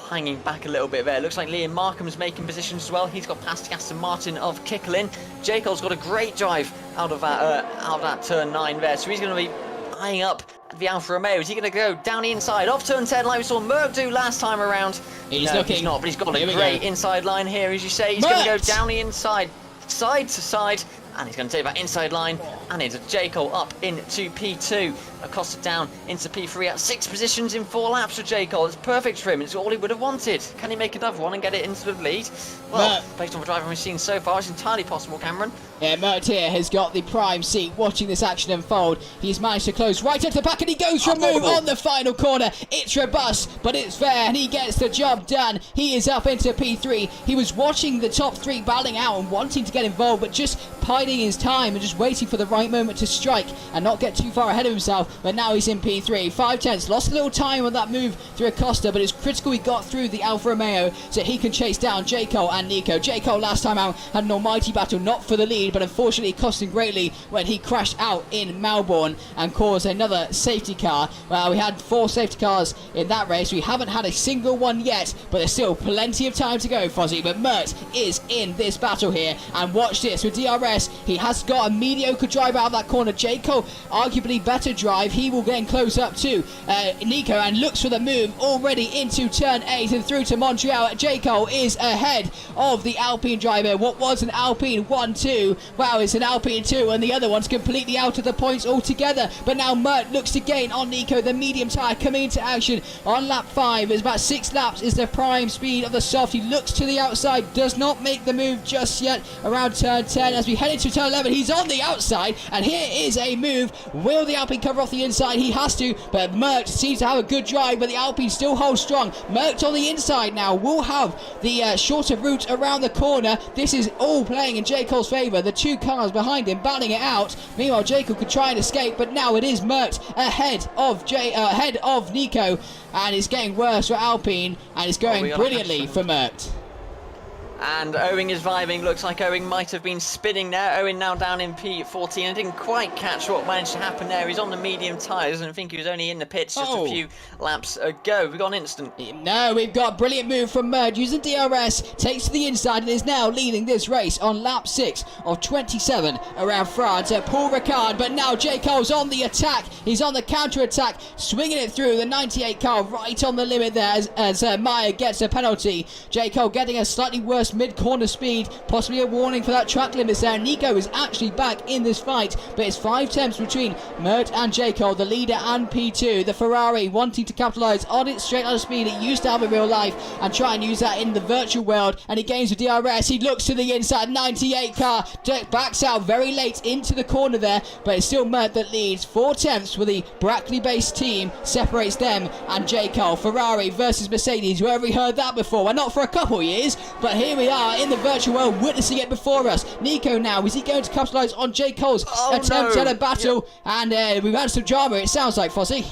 hanging back a little bit there. Looks like Liam Markham's making positions as well. He's got past Aston Martin of Kicklin. J. Cole's got a great drive out of that turn 9 there. So he's going to be eyeing up the Alfa Romeo. Is he going to go down the inside of turn 10 like we saw Merck do last time around? He's no, looking. He's not, but he's got a great inside line here. As you say, he's going to go down the inside, side to side. And he's going to take that inside line, and it's J. Cole up into P2. Acosta down into P3 at 6 positions in 4 laps for J. Cole. It's perfect for him. It's all he would have wanted. Can he make another one and get it into the lead? Well, based on the driving we've seen so far, it's entirely possible, Cameron. Yeah, Mert here has got the prime seat watching this action unfold. He's managed to close right into the back, and he goes for a move on the final corner. It's robust, but it's fair, and he gets the job done. He is up into P3. He was watching the top 3 battling out and wanting to get involved, but just biding his time and just waiting for the right moment to strike and not get too far ahead of himself. But now he's in P3. 5 tenths, lost a little time on that move through Acosta, but it's critical he got through the Alfa Romeo so he can chase down J. Cole and Nico. J. Cole last time out had an almighty battle, not for the lead, but unfortunately cost him greatly when he crashed out in Melbourne and caused another safety car. Well, we had 4 safety cars in that race. We haven't had a single one yet, but there's still plenty of time to go, Fozzie. But Mert is in this battle here, and watch this with DRS. He has got a mediocre drive out of that corner. J. Cole, arguably better drive. He will get close up to Nico and looks for the move already into into turn 8 and through to Montreal. J. Cole is ahead of the Alpine driver. What was an Alpine 1-2? Wow, it's an Alpine 2, and the other one's completely out of the points altogether. But now Mert looks to gain on Nico. The medium tyre coming into action on lap 5. It's about 6 laps is the prime speed of the soft. He looks to the outside, does not make the move just yet around turn 10. As we head into turn 11, he's on the outside, and here is a move. Will the Alpine cover off the inside? He has to, but Mert seems to have a good drive, but the Alpine still holds strong. Mert on the inside now will have the shorter route around the corner. This is all playing in J. Cole's favour. The 2 cars behind him battling it out. Meanwhile, J. Cole could try and escape, but now it is Mert ahead of Nico, and it's getting worse for Alpine, and it's going brilliantly for Mert. And Owen is vibing. Looks like Owen might have been spinning there. Owen now down in P14 and didn't quite catch what managed to happen there. He's on the medium tyres and I think he was only in the pits just a few laps ago. We got an instant. No, we've got a brilliant move from Mert using DRS. Takes to the inside and is now leading this race on lap 6 of 27 around France at Paul Ricard. But now J. Cole's on the attack. He's on the counter-attack, swinging it through the 98 car right on the limit there as Meyer gets a penalty. J. Cole getting a slightly worse mid-corner speed, possibly a warning for that track limits there. Nico is actually back in this fight, but it's 5 tenths between Mert and J. Cole, the leader and P2. The Ferrari wanting to capitalise on its straight line of speed it used to have in real life and try and use that in the virtual world, and he gains with DRS. He looks to the inside, 98 car backs out very late into the corner there, but it's still Mert that leads. 4 tenths for the Brackley based team separates them and J. Cole. Ferrari versus Mercedes, where have we heard that before? Well, not for a couple years, but here we are in the virtual world witnessing it before us. Nico now, is he going to capitalise on J. Cole's attempt at a battle? Yep. And we've had some drama, it sounds like, Fossey.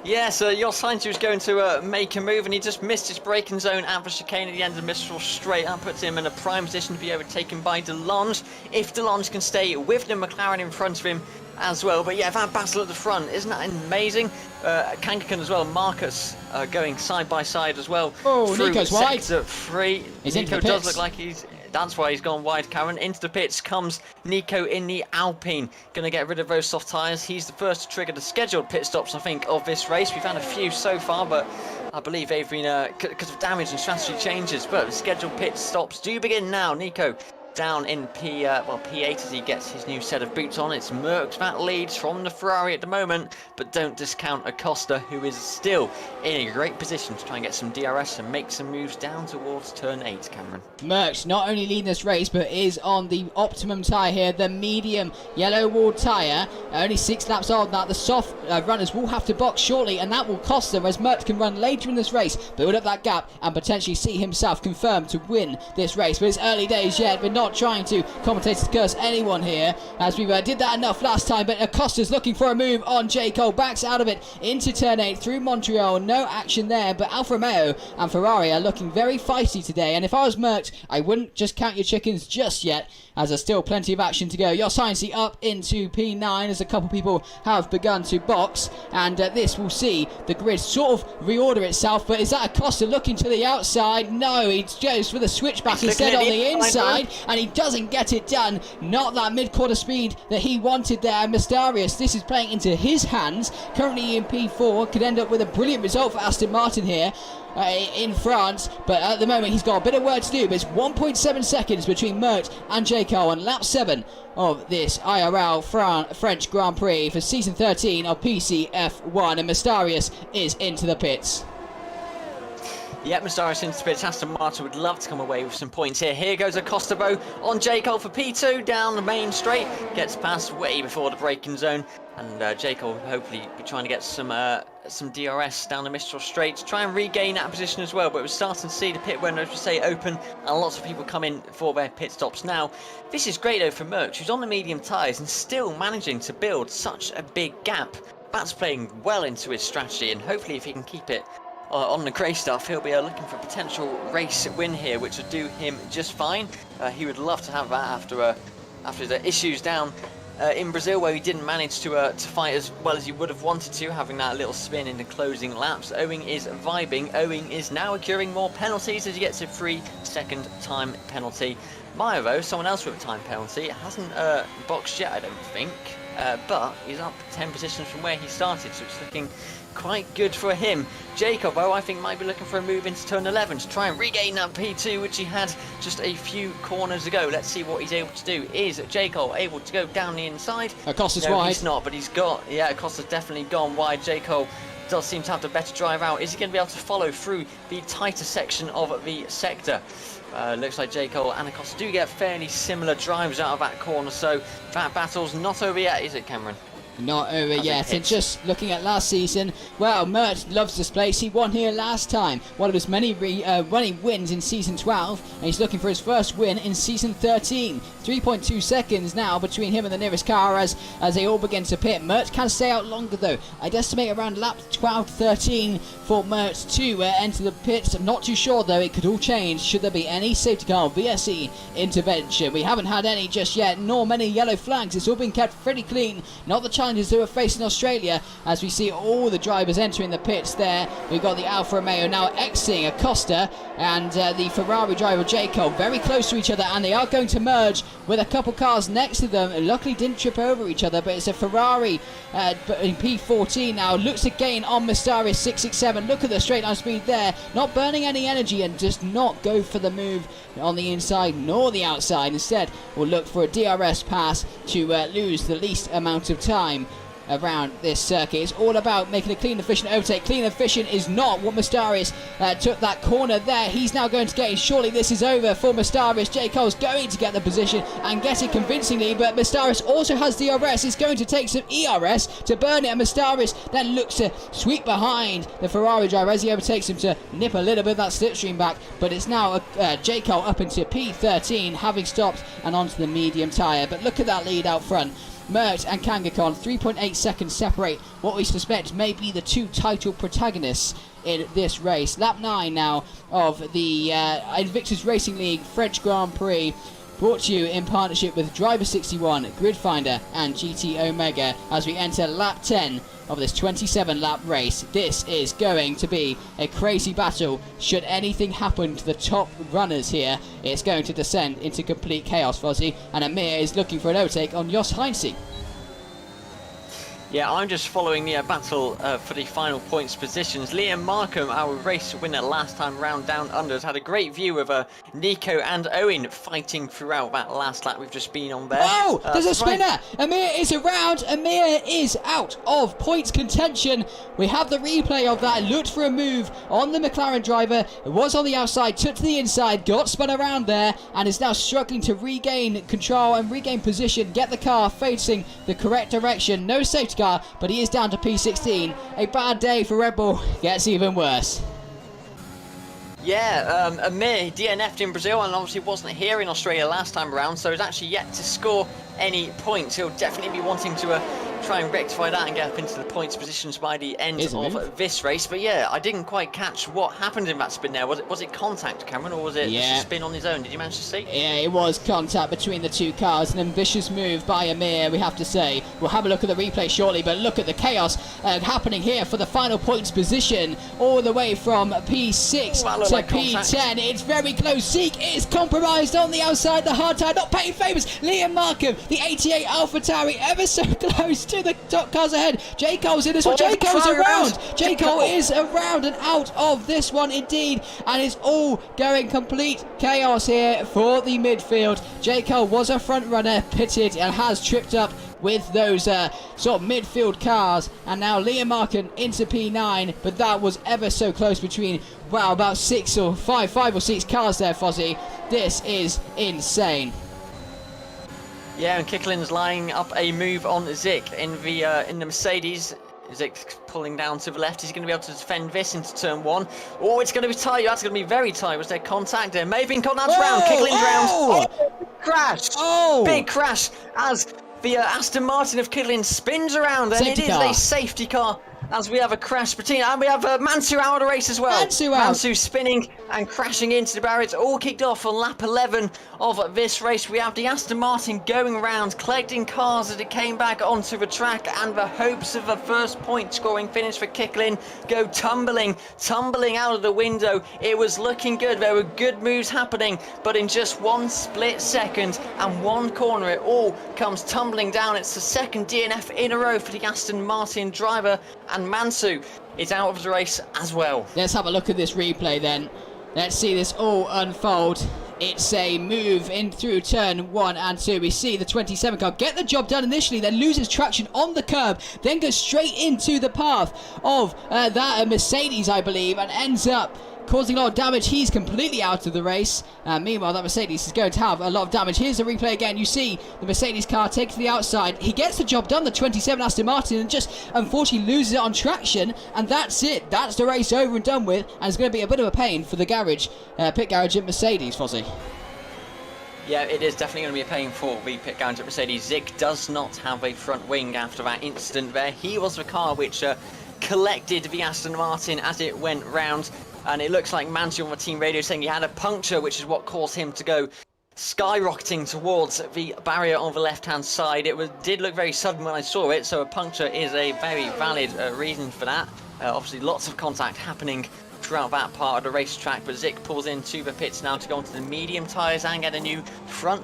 Yes, your scientist was going to make a move and he just missed his braking zone at the chicane at the end of Mistral Straight. That puts him in a prime position to be overtaken by DeLonge. If DeLonge can stay with the McLaren in front of him as well. But yeah, that battle at the front, isn't that amazing? Kangakan as well, Marcus going side by side as well. Oh, Nico's wide. Sector 3. Nico does look like that's why he's gone wide, Karen. Into the pits comes Nico in the Alpine. Going to get rid of those soft tyres. He's the first to trigger the scheduled pit stops, I think, of this race. We've had a few so far, but I believe they've been because of damage and strategy changes. But the scheduled pit stops do begin now. Nico down in P8 as he gets his new set of boots on. It's Merckx that leads from the Ferrari at the moment, but don't discount Acosta, who is still in a great position to try and get some DRS and make some moves down towards turn 8, Cameron. Merckx not only leading this race, but is on the optimum tyre here, the medium yellow wall tyre. Only 6 laps on that. The soft runners will have to box shortly, and that will cost them as Merckx can run later in this race, build up that gap, and potentially see himself confirmed to win this race. But it's early days yet, but not trying to commentators curse anyone here, as we did that enough last time. But Acosta's looking for a move on J. Cole, backs out of it into turn 8 through Montreal. No action there, but Alfa Romeo and Ferrari are looking very feisty today, and if I was Merckx, I wouldn't just count your chickens just yet, as there's still plenty of action to go. Your Sciencey up into P9 as a couple people have begun to box, and this will see the grid sort of reorder itself. But is that Acosta looking to the outside? No, he goes for the switchback instead on the inside, and he doesn't get it done. Not that mid-quarter speed that he wanted there. Mysterious, this is playing into his hands. Currently in P4, could end up with a brilliant result for Aston Martin here in France, but at the moment he's got a bit of work to do. But it's 1.7 seconds between Merckx and J. Cole on lap 7 of this IRL French Grand Prix for season 13 of PCF1, and Mysterious is into the pits. Yep, Mysterious into the pits. Aston Martin would love to come away with some points here. Here goes Acosta Bo on J. Cole for P2 down the main straight. Gets past way before the braking zone. And J. Cole will hopefully be trying to get some DRS down the Mistral Straight to try and regain that position as well. But we're starting to see the pit window, as we say, open, and lots of people come in for their pit stops now. This is great though for Merckx, who's on the medium tyres and still managing to build such a big gap. That's playing well into his strategy, and hopefully if he can keep it on the grey stuff, he'll be looking for a potential race win here, which would do him just fine. He would love to have that after the issues down in Brazil, where he didn't manage to fight as well as he would have wanted to, having that little spin in the closing laps. Owen is vibing. Owen is now accruing more penalties as he gets a free second time penalty. Meyer, though, someone else with a time penalty, hasn't boxed yet, I don't think. but he's up 10 positions from where he started, so it's looking quite good for him. Jacob, I think, might be looking for a move into turn 11 to try and regain that P2, which he had just a few corners ago. Let's see what he's able to do. Is Jacob able to go down the inside? Acosta's no, wide. He's not, but he's got, yeah, Acosta's definitely gone wide. Jacob does seem to have the better drive out. Is he going to be able to follow through the tighter section of the sector? Looks like Jacob and Acosta do get fairly similar drives out of that corner, so that battle's not over yet, is it, Cameron? Not over yet, and just looking at last season, well, Mert loves this place. He won here last time, one of his many wins in season 12, and he's looking for his first win in season 13. 3.2 seconds now between him and the nearest car as they all begin to pit. Mert can stay out longer though. I'd estimate around lap 12-13 for Mert to enter the pits. I'm not too sure though, it could all change should there be any safety car VSE intervention. We haven't had any just yet, nor many yellow flags. It's all been kept pretty clean. Not the challenges that were faced in Australia, as we see all the drivers entering the pits there. We've got the Alfa Romeo now exiting Acosta and the Ferrari driver Jacob very close to each other, and they are going to merge with a couple cars next to them. Luckily didn't trip over each other, but it's a Ferrari in P14 now. Looks to gain on Mystaris 667. Look at the straight line speed there, not burning any energy, and does not go for the move on the inside nor the outside. Instead will look for a DRS pass to lose the least amount of time around this circuit. It's all about making a clean, efficient overtake. Clean, efficient is not what Mystaris took that corner there. He's now going to gain. Surely this is over for Mystaris. Jacob's going to get the position and get it convincingly, but Mystaris also has DRS. He's going to take some ERS to burn it, and Mystaris then looks to sweep behind the Ferrari driver as he overtakes him to nip a little bit of that slipstream back, but it's now Jacob up into P13, having stopped and onto the medium tyre. But look at that lead out front. Mert and Kangakon, 3.8 seconds separate what we suspect may be the two title protagonists in this race. Lap 9 now of the Invictus Racing League French Grand Prix, brought to you in partnership with Driver 61, Gridfinder and GT Omega, as we enter lap 10 of this 27-lap race. This is going to be a crazy battle. Should anything happen to the top runners here, it's going to descend into complete chaos, Fozzie, and Amir is looking for an overtake on Jos Heinze. Yeah, I'm just following the battle for the final points positions. Liam Markham, our race winner last time round down under, has had a great view of Nico and Owen fighting throughout that last lap we've just been on there. Oh, there's a spinner! Amir is around. Amir is out of points contention. We have the replay of that. Looked for a move on the McLaren driver. It was on the outside, took to the inside, got spun around there, and is now struggling to regain control and regain position, get the car facing the correct direction. No safety car, but he is down to P16. A bad day for Red Bull. Gets even worse. Yeah, Amir DNF'd in Brazil and obviously wasn't here in Australia last time around, so he's actually yet to score any points. He'll definitely be wanting to try and rectify that and get up into the points positions by the end of this race. But yeah, I didn't quite catch what happened in that spin there. Was it contact, Cameron, or was it just a spin on his own? Did you manage to see? Yeah, it was contact between the two cars. An ambitious move by Amir, we have to say. We'll have a look at the replay shortly, but look at the chaos happening here for the final points position, all the way from P6 to P10. It's very close. Zeke is compromised on the outside. The hard tire not paying favours. Liam Markham, the 88 AlphaTauri, ever so close to the top cars ahead. Jacob's in this one. Jacob's around. Jacob is around and out of this one indeed, and it's all going complete chaos here for the midfield. Jacob was a front runner, pitted and has tripped up with those sort of midfield cars, and now Liam Markham into P9, but that was ever so close between, wow, about five or six cars there, Fozzie. This is insane. Yeah, and Kicklin's lining up a move on Zik in the Mercedes. Zik's pulling down to the left. He's going to be able to defend this into turn 1. Oh, it's going to be tight. That's going to be very tight. Was there contact there? May have been contact round. Kicklin's round. Oh, crash. Oh, big crash as the Aston Martin of Kicklin spins around, and it is a safety car as we have a crash between, and we have Mansu out of the race as well. Mansu out. Mansu spinning and crashing into the barrier. It's all kicked off on lap 11 of this race. We have the Aston Martin going around, collecting cars as it came back onto the track, and the hopes of a first point scoring finish for Kicklin go tumbling out of the window. It was looking good. There were good moves happening, but in just one split second and one corner, it all comes tumbling down. It's the second DNF in a row for the Aston Martin driver, and Mansu is out of the race as well. Let's have a look at this replay then. Let's see this all unfold. It's a move in through turn 1 and 2. We see the 27 car get the job done initially, then loses traction on the curb, then goes straight into the path of that Mercedes, I believe, and ends up causing a lot of damage. He's completely out of the race. Meanwhile, that Mercedes is going to have a lot of damage. Here's the replay again. You see the Mercedes car take to the outside. He gets the job done, the 27 Aston Martin, and just unfortunately loses it on traction. And that's it. That's the race over and done with. And it's going to be a bit of a pain for the garage, pit garage at Mercedes, Fozzie. Yeah, it is definitely going to be a pain for the pit garage at Mercedes. Zick does not have a front wing after that incident there. He was the car which collected the Aston Martin as it went round. And it looks like Mansu on the team radio saying he had a puncture, which is what caused him to go skyrocketing towards the barrier on the left-hand side. It did look very sudden when I saw it, so a puncture is a very valid reason for that. Obviously, lots of contact happening throughout that part of the racetrack, but Zick pulls into the pits now to go onto the medium tyres and get a new front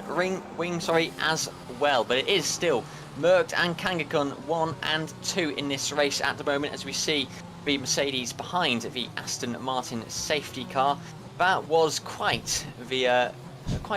wing as well. But it is still Merckx and Kangaskhan 1 and 2 in this race at the moment, as we see the Mercedes behind the Aston Martin safety car. That was quite the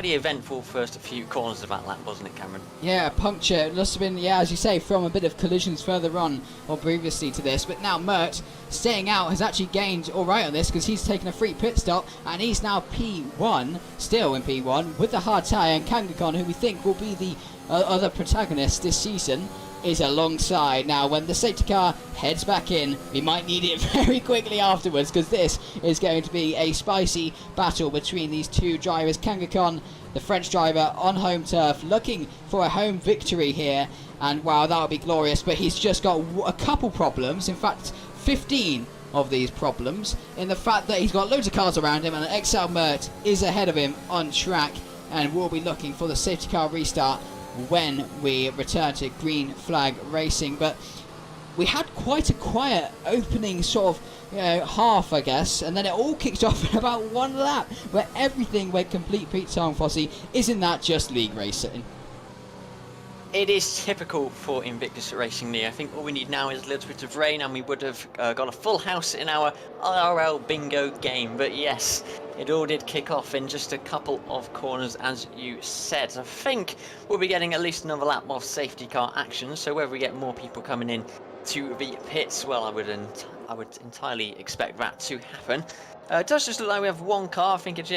eventful first few corners of that lap, wasn't it, Cameron? Yeah, a puncture. It must have been, yeah, as you say, from a bit of collisions further on or previously to this. But now Merckx, staying out, has actually gained all right on this because he's taken a free pit stop and he's now P1, still in P1, with the hard tyre. And Kangaskhan, who we think will be the other protagonist this season, is alongside. Now, when the safety car heads back in, we might need it very quickly afterwards, because this is going to be a spicy battle between these two drivers. Kangaskhan, the French driver, on home turf, looking for a home victory here, and wow, that would be glorious, but he's just got a couple problems, in fact 15 of these problems, in the fact that he's got loads of cars around him, and XL Merckx is ahead of him on track, and we'll be looking for the safety car restart when we return to green flag racing. But we had quite a quiet opening sort of half, I guess, and then it all kicked off in about one lap where everything went complete Pete Song. Fozzie, isn't that just league racing? It is typical for Invictus Racing League. I think all we need now is a little bit of rain and we would have got a full house in our IRL bingo game. But yes, it all did kick off in just a couple of corners, as you said. I think we'll be getting at least another lap of safety car action. So whether we get more people coming in to the pits, well, I would entirely expect that to happen. It does just look like we have one car. I think it's,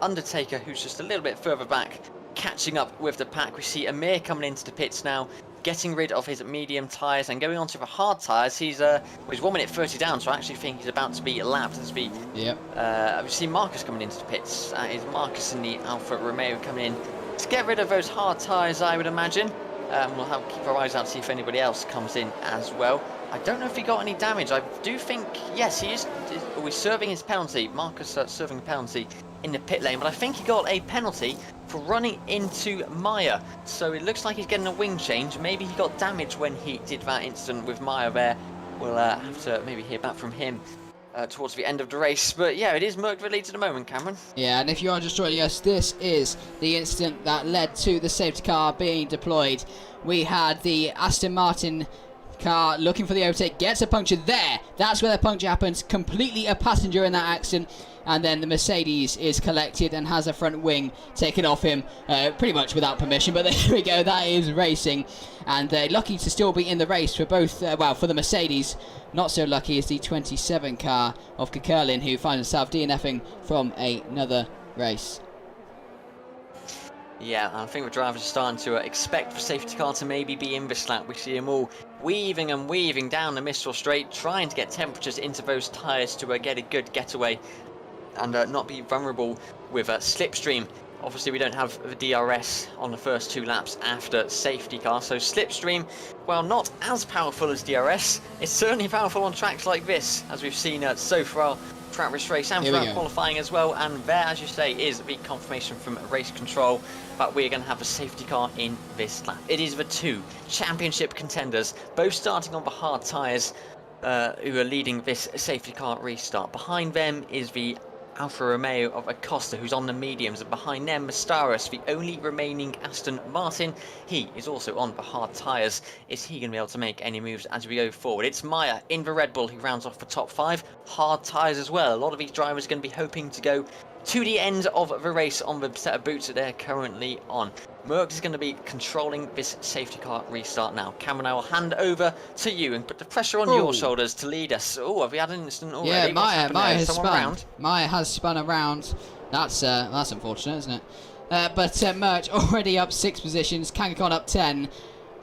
Undertaker, who's just a little bit further back, catching up with the pack. We see Amir coming into the pits now, getting rid of his medium tyres and going on to the hard tyres. He's 1 minute 30 down, so I actually think he's about to be lapped as we... Yep. We see Marcus coming into the pits. Is Marcus and the Alfa Romeo coming in to get rid of those hard tyres, I would imagine. We'll keep our eyes out to see if anybody else comes in as well. I don't know if he got any damage. I do think, yes, he is. We're serving his penalty. Marcus serving a penalty in the pit lane, but I think he got a penalty for running into Maya. So it looks like he's getting a wing change. Maybe he got damage when he did that incident with Maya there. We'll have to maybe hear back from him towards the end of the race. But yeah, it is Merckx that leads at the moment, Cameron. Yeah, and if you are just joining us, this is the incident that led to the safety car being deployed. We had the Aston Martin car looking for the overtake, gets a puncture there. That's where the puncture happens. Completely a passenger in that accident. And then the Mercedes is collected and has a front wing taken off him pretty much without permission. But there we go, that is racing. And they're lucky to still be in the race for both, for the Mercedes. Not so lucky is the 27 car of Kekurlin, who finds himself DNFing from another race. Yeah, I think the drivers are starting to expect the safety car to maybe be in this lap. We see them all weaving and weaving down the Mistral Straight, trying to get temperatures into those tyres to get a good getaway and not be vulnerable with a slipstream Obviously, we don't have the DRS on the first 2 laps after safety car, so slipstream, while not as powerful as DRS, it's certainly powerful on tracks like this, as we've seen so far throughout this race and throughout qualifying as well. And there, as you say, is the confirmation from race control that we're going to have a safety car in this lap. It is the 2 championship contenders, both starting on the hard tyres, who are leading this safety car restart. Behind them is the Alfa Romeo of Acosta, who's on the mediums, and behind them Mastaris, the only remaining Aston Martin. He is also on the hard tyres. Is he going to be able to make any moves as we go forward? It's Meyer in the Red Bull who rounds off the top 5. Hard tyres as well. A lot of these drivers are going to be hoping to go to the end of the race on the set of boots that they're currently on. Merckx is going to be controlling this safety car restart now. Cameron, I will hand over to you and put the pressure on your shoulders to lead us. Oh, have we had an incident already? Yeah, Meyer has spun. Meyer has spun around. That's unfortunate, isn't it? But Merckx already up 6 positions. Kangaskhan up 10.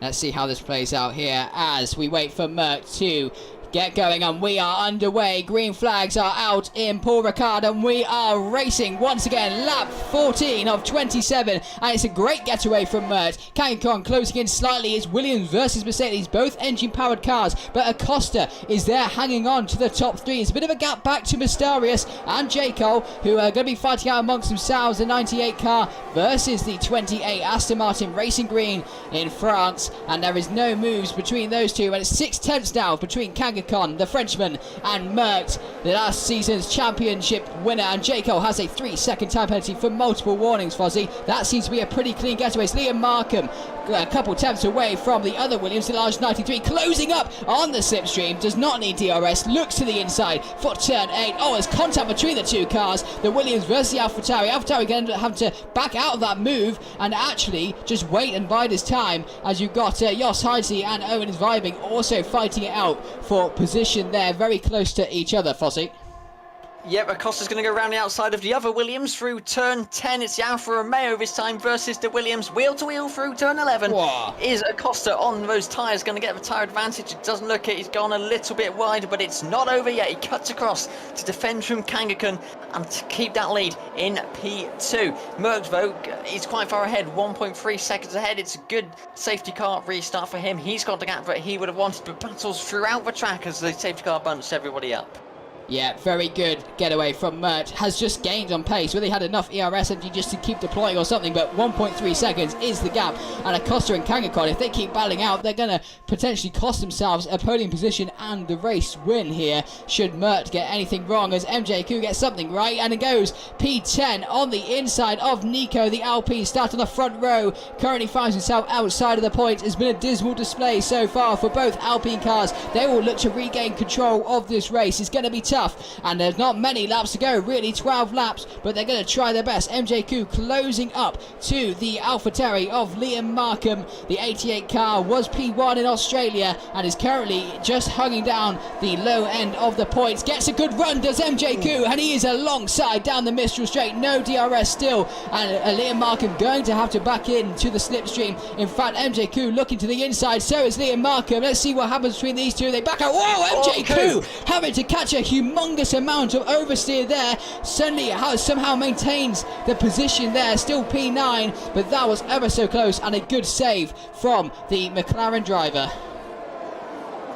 Let's see how this plays out here as we wait for Merckx to get going, and we are underway. Green flags are out in Paul Ricard, and we are racing once again. Lap 14 of 27, and it's a great getaway from Merckx. Kangaskhan closing in slightly. It's Williams versus Mercedes, both engine-powered cars, but Acosta is there hanging on to the top 3. It's a bit of a gap back to Mastarius and J. Cole, who are going to be fighting out amongst themselves. The 98 car versus the 28 Aston Martin Racing Green in France, and there is no moves between those two, and it's 6 tenths now between Kangaskhan, the Frenchman, and Merckx, the last season's championship winner. And J. Cole has a 3-second time penalty for multiple warnings, Fozzie. That seems to be a pretty clean getaway. It's Liam Markham a couple tenths away from the other Williams, the large 93, closing up on the slipstream, does not need DRS, looks to the inside for turn 8. Oh, there's contact between the 2 cars, the Williams versus the AlphaTauri. AlphaTauri going to have to back out of that move and actually just wait and bide his time, as you've got Jos Heidse and Owen Vibing also fighting it out for position there, very close to each other, Fozzie. Yep, Acosta's going to go around the outside of the other Williams through turn 10. It's the Alfa Romeo this time versus the Williams. Wheel to wheel through turn 11. Whoa. Is Acosta on those tyres going to get the tyre advantage? It doesn't look it. He's gone a little bit wide, but it's not over yet. He cuts across to defend from Kangaskhan and to keep that lead in P2. Merckx, though, he's quite far ahead, 1.3 seconds ahead. It's a good safety car restart for him. He's got the gap that he would have wanted, but battles throughout the track as the safety car bunts everybody up. Yeah, very good getaway from Merckx. Has just gained on pace. Really had enough ERS energy just to keep deploying or something, but 1.3 seconds is the gap. And Acosta and Kangaskhan, if they keep battling out, they're going to potentially cost themselves a podium position and the race win here, should Merckx get anything wrong, as MJQ gets something right, and it goes P10 on the inside of Nico. The Alpine start on the front row, currently finds himself outside of the point. It's been a dismal display so far for both Alpine cars. They will look to regain control of this race. It's going to be tough, and there's not many laps to go, really 12 laps, but they're going to try their best. MJQ closing up to the AlphaTauri of Liam Markham. The 88 car was P1 in Australia and is currently just hugging down the low end of the points. Gets a good run, does MJQ, and he is alongside down the Mistral Straight. No DRS still, and Liam Markham going to have to back in to the slipstream. In fact, MJQ looking to the inside, so is Liam Markham. Let's see what happens between these two. They back out. Whoa, MJQ having to catch a humongous amount of oversteer there. Suddenly somehow maintains the position there, still P9, but that was ever so close, and a good save from the McLaren driver.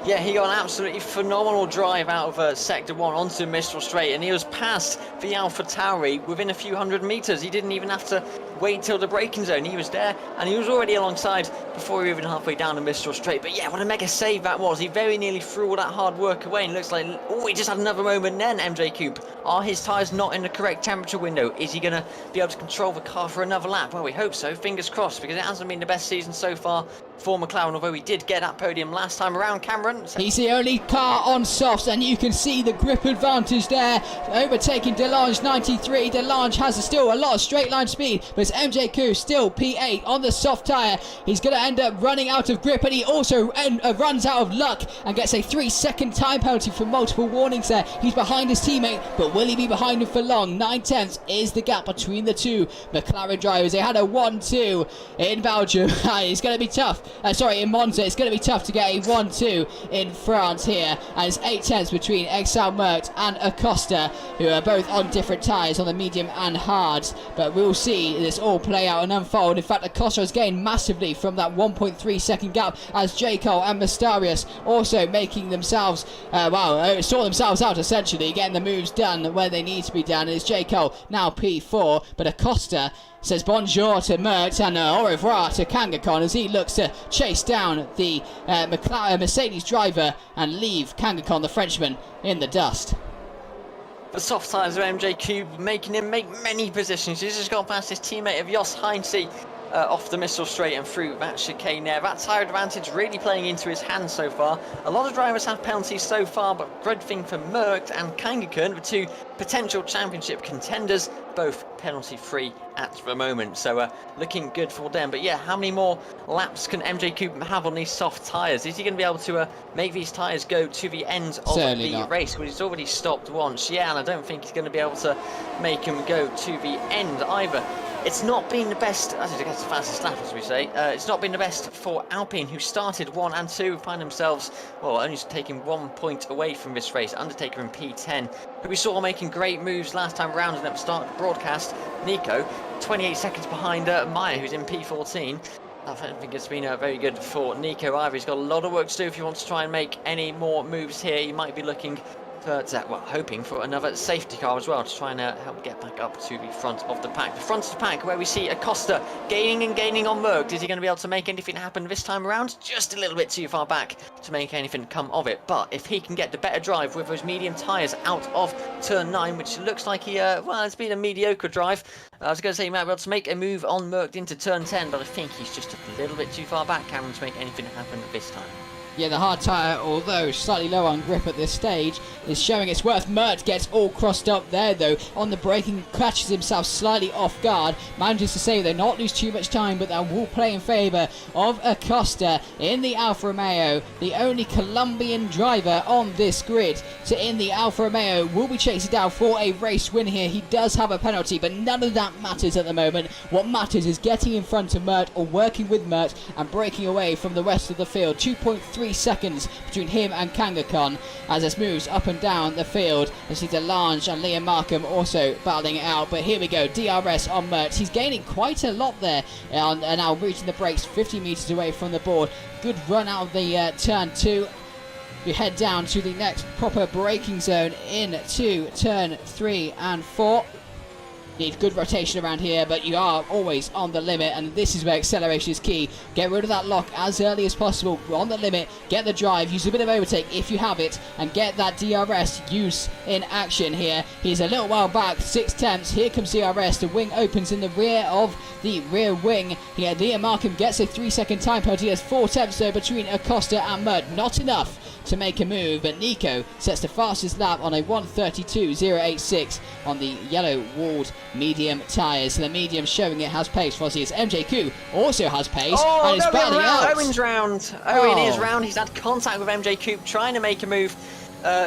Yeah, he got an absolutely phenomenal drive out of Sector 1 onto Mistral Straight, and he was past the AlphaTauri within a few hundred metres. He didn't even have to wait till the braking zone. He was there, and he was already alongside before we were even halfway down the Mistral Straight. But yeah, what a mega save that was. He very nearly threw all that hard work away, and it looks like, oh, he just had another moment then, MJ Cube. Are his tyres not in the correct temperature window? Is he going to be able to control the car for another lap? Well, we hope so, fingers crossed, because it hasn't been the best season so far for McLaren, although he did get that podium last time around. Cameron? He's the only car on softs, and you can see the grip advantage there, overtaking Delange 93. Delange has still a lot of straight line speed, but it's MJQ still P8 on the soft tyre. He's going to end up running out of grip, and he also runs out of luck and gets a 3-second time penalty for multiple warnings there. He's behind his teammate, but will he be behind him for long? 9 tenths is the gap between the two McLaren drivers. They had a 1-2 in Belgium. It's going to be tough. In Monza, it's going to be tough to get a 1-2 in France here, and it's 8 tenths between Exal Merckx and Acosta, who are both on different tyres on the medium and hards. But we'll see the this all play out and unfold. In fact, Acosta has gained massively from that 1.3 second gap, as J. Cole and Mysterious also making themselves, sort themselves out essentially, getting the moves done where they need to be done. It's J. Cole now P4, but Acosta says bonjour to Merckx and au revoir to Kangaskhan as he looks to chase down the Mercedes driver and leave Kangaskhan, the Frenchman, in the dust. The soft tyres of MJ Cube making him make many positions. He's just got past his teammate of Jos Heinze off the missile straight and through that chicane there. That tyre advantage really playing into his hands so far. A lot of drivers have penalties so far, but good thing for Merckx and Kangaskhan, the two potential championship contenders, both penalty free at the moment, so looking good for them. But yeah, how many more laps can MJ Cube have on these soft tyres? Is he going to be able to make these tyres go to the end of the race? Well, he's already stopped once, yeah, and I don't think he's going to be able to make him go to the end either. It's not been the best, I think that's the fastest lap, as we say. It's not been the best for Alpine, who started 1 and 2, find themselves, well, only taking 1 point away from this race. Undertaker in P10, who we saw making great moves last time round and at the start of the broadcast. Nico, 28 seconds behind Meyer, who's in P14. I don't think it's been very good for Nico either. He's got a lot of work to do if he wants to try and make any more moves here. He might be looking hoping for another safety car as well to try and help get back up to the front of the pack. The front of the pack where we see Acosta gaining and gaining on Merckx. Is he going to be able to make anything happen this time around? Just a little bit too far back to make anything come of it. But if he can get the better drive with those medium tyres out of turn 9, which looks like he, it's been a mediocre drive. I was going to say he might be able to make a move on Merckx into turn 10, but I think he's just a little bit too far back, Cameron, to make anything happen this time. Yeah, the hard tyre, although slightly low on grip at this stage, is showing its worth. Merckx gets all crossed up there, though. On the braking, catches himself slightly off guard. Manages to save, though, not lose too much time, but that will play in favour of Acosta in the Alfa Romeo. The only Colombian driver on this grid in the Alfa Romeo will be chasing down for a race win here. He does have a penalty, but none of that matters at the moment. What matters is getting in front of Merckx or working with Merckx and breaking away from the rest of the field. 2.3 seconds between him and Kangaskhan as this moves up and down the field. You see Delange and Liam Markham also battling it out, but here we go, DRS on Merckx. He's gaining quite a lot there and now reaching the brakes 50 metres away from the board. Good run out of the turn 2. We head down to the next proper braking zone into turn 3 and 4. Need good rotation around here, but you are always on the limit, and this is where acceleration is key. Get rid of that lock as early as possible. We're on the limit, get the drive, use a bit of overtake if you have it, and get that DRS use in action here. He's a little while back, 6 tenths. Here comes DRS. The wing opens in the rear of the rear wing. Here, Liam Markham gets a 3-second time penalty. There's 4 tenths though between Acosta and Merckx. Not enough to make a move, but Nico sets the fastest lap on a 1:32.086 on the yellow walled medium tyres. So the medium showing it has pace. For as MJQ also has pace and is battling out. Owen's round. Owen is round. He's had contact with MJQ trying to make a move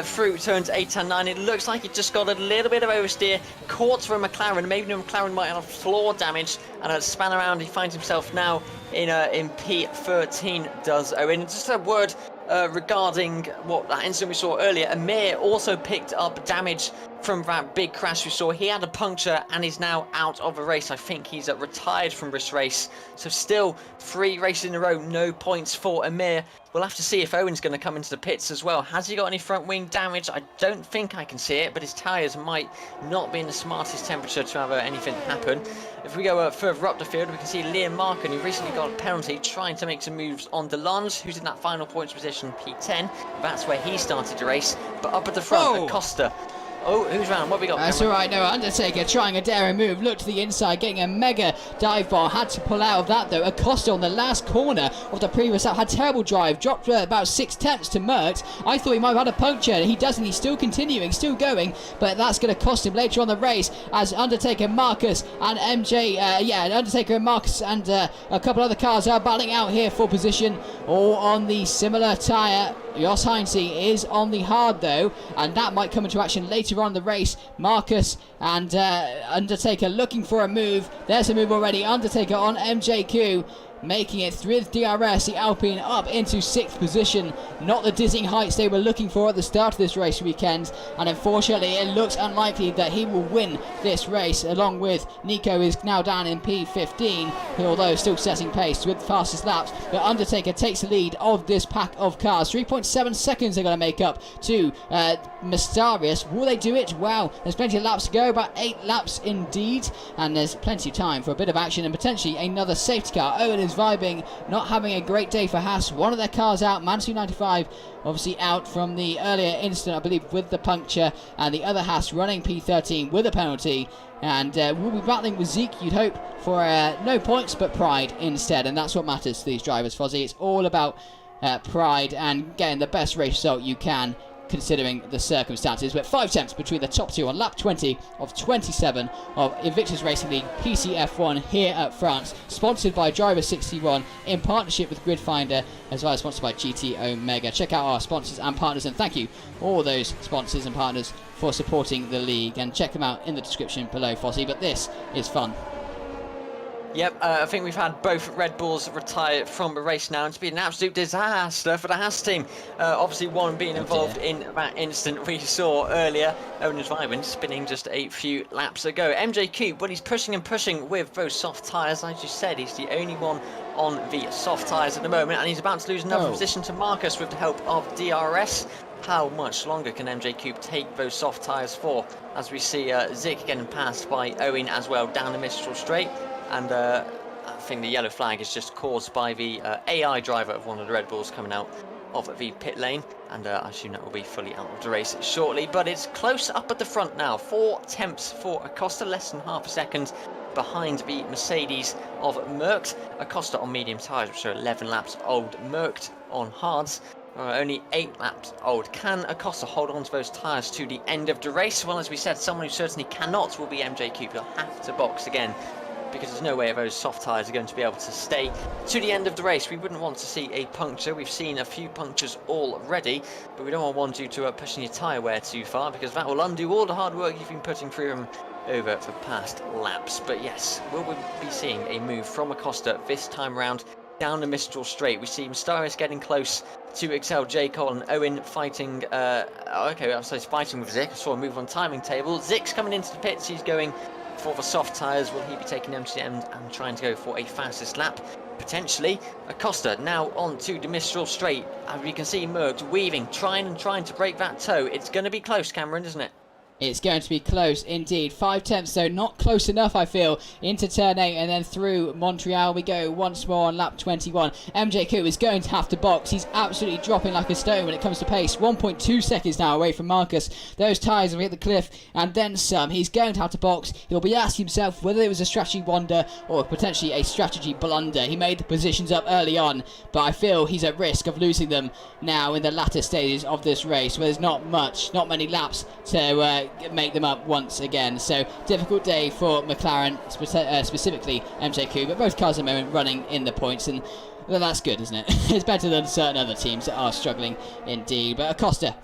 through turns 8 and 9. It looks like he just got a little bit of oversteer, caught for a McLaren. Maybe the McLaren might have floor damage and span around. He finds himself now in P13, does Owen. Just a word regarding what that incident we saw earlier. Amir also picked up damage from that big crash we saw. He had a puncture and is now out of the race. I think he's retired from this race. So still 3 races in a row, no points for Amir. We'll have to see if Owen's going to come into the pits as well. Has he got any front wing damage? I don't think I can see it, but his tyres might not be in the smartest temperature to have anything happen. If we go further up the field, we can see Liam Markham, who recently got a penalty, trying to make some moves on Delange, who's in that final points position, P10. That's where he started the race. But up at the front, Acosta. Oh, who's round? What have we got? That's all right. No, Undertaker trying a daring move. Look to the inside, getting a mega dive bar. Had to pull out of that, though. Acosta on the last corner of the previous lap had terrible drive. Dropped about 6 tenths to Merckx. I thought he might have had a puncture. He doesn't. He's still continuing, still going. But that's going to cost him later on the race as Undertaker, Marcus, and Undertaker and Marcus and a couple other cars are battling out here for position. All on the similar tyre. Jos Heinze is on the hard, though, and that might come into action later on in the race. Marcus and Undertaker looking for a move. There's a move already. Undertaker on MJQ. making it with DRS, the Alpine, up into 6th position. Not the dizzying heights they were looking for at the start of this race weekend, and unfortunately it looks unlikely that he will win this race, along with Nico is now down in P15, although still setting pace with fastest laps. But Undertaker takes the lead of this pack of cars. 3.7 seconds they're going to make up to Mysterious. Will they do it? Wow, there's plenty of laps to go, about 8 laps indeed, and there's plenty of time for a bit of action and potentially another safety car. Owen is vibing, not having a great day for Haas. One of their cars out, Mansu 95 obviously out from the earlier incident, I believe, with the puncture, and the other Haas running P13 with a penalty. And we'll be battling with Zeke, you'd hope, for no points but pride instead, and that's what matters to these drivers, Fozzie. It's all about pride and getting the best race result you can, considering the circumstances. But 5 tenths between the top two on lap 20 of 27 of Invictus Racing League PCF1 here at France, sponsored by Driver 61 in partnership with Gridfinder, as well as sponsored by GT Omega. Check out our sponsors and partners, and thank you all those sponsors and partners for supporting the league, and check them out in the description below, Fozzie. But this is fun. Yep, I think we've had both Red Bulls retire from a race now, and it's been an absolute disaster for the Haas team. Obviously, one being involved in that incident we saw earlier. Owen is vibing, spinning just a few laps ago. MJ Cube, well, he's pushing and pushing with those soft tyres. As you said, he's the only one on the soft tyres at the moment, and he's about to lose another position to Marcus with the help of DRS. How much longer can MJ Cube take those soft tyres for? As we see Zik getting passed by Owen as well down the Mistral Straight. And I think the yellow flag is just caused by the AI driver of one of the Red Bulls coming out of the pit lane, and I assume that will be fully out of the race shortly. But it's close up at the front now. 4 tenths for Acosta, less than half a second behind the Mercedes of Merckx. Acosta on medium tyres, which are 11 laps old. Merckx on hards are only 8 laps old. Can Acosta hold on to those tyres to the end of the race? Well, as we said, someone who certainly cannot will be MJ Cube. He'll have to box again, because there's no way those soft tyres are going to be able to stay to the end of the race. We wouldn't want to see a puncture. We've seen a few punctures already, but we don't want you to pushing your tyre wear too far, because that will undo all the hard work you've been putting through them over the past laps. But yes, will we be seeing a move from Acosta this time round down the Mistral Straight? We see Mysterious getting close to Excel, J. Cole, and Owen fighting. Okay, I was fighting with Zik. I saw a move on timing table. Zik's coming into the pits. He's going for the soft tyres. Will he be taking them to the end and trying to go for a fastest lap? Potentially. Acosta now on to the Mistral Straight. As we can see, Merckx weaving, trying to break that toe. It's going to be close, Cameron, isn't it? It's going to be close indeed. 5 tenths, though, not close enough, I feel. Into turn 8 and then through Montreal we go once more on lap 21. MJQ is going to have to box. He's absolutely dropping like a stone when it comes to pace. 1.2 seconds now away from Marcus. Those tyres have hit the cliff and then some. He's going to have to box. He'll be asking himself whether it was a strategy wonder or potentially a strategy blunder. He made the positions up early on, but I feel he's at risk of losing them now in the latter stages of this race, where there's not many laps to make them up once again. So difficult day for McLaren, specifically MJQ, but both cars at the moment running in the points, and well, that's good, isn't it? It's better than certain other teams that are struggling indeed. But Acosta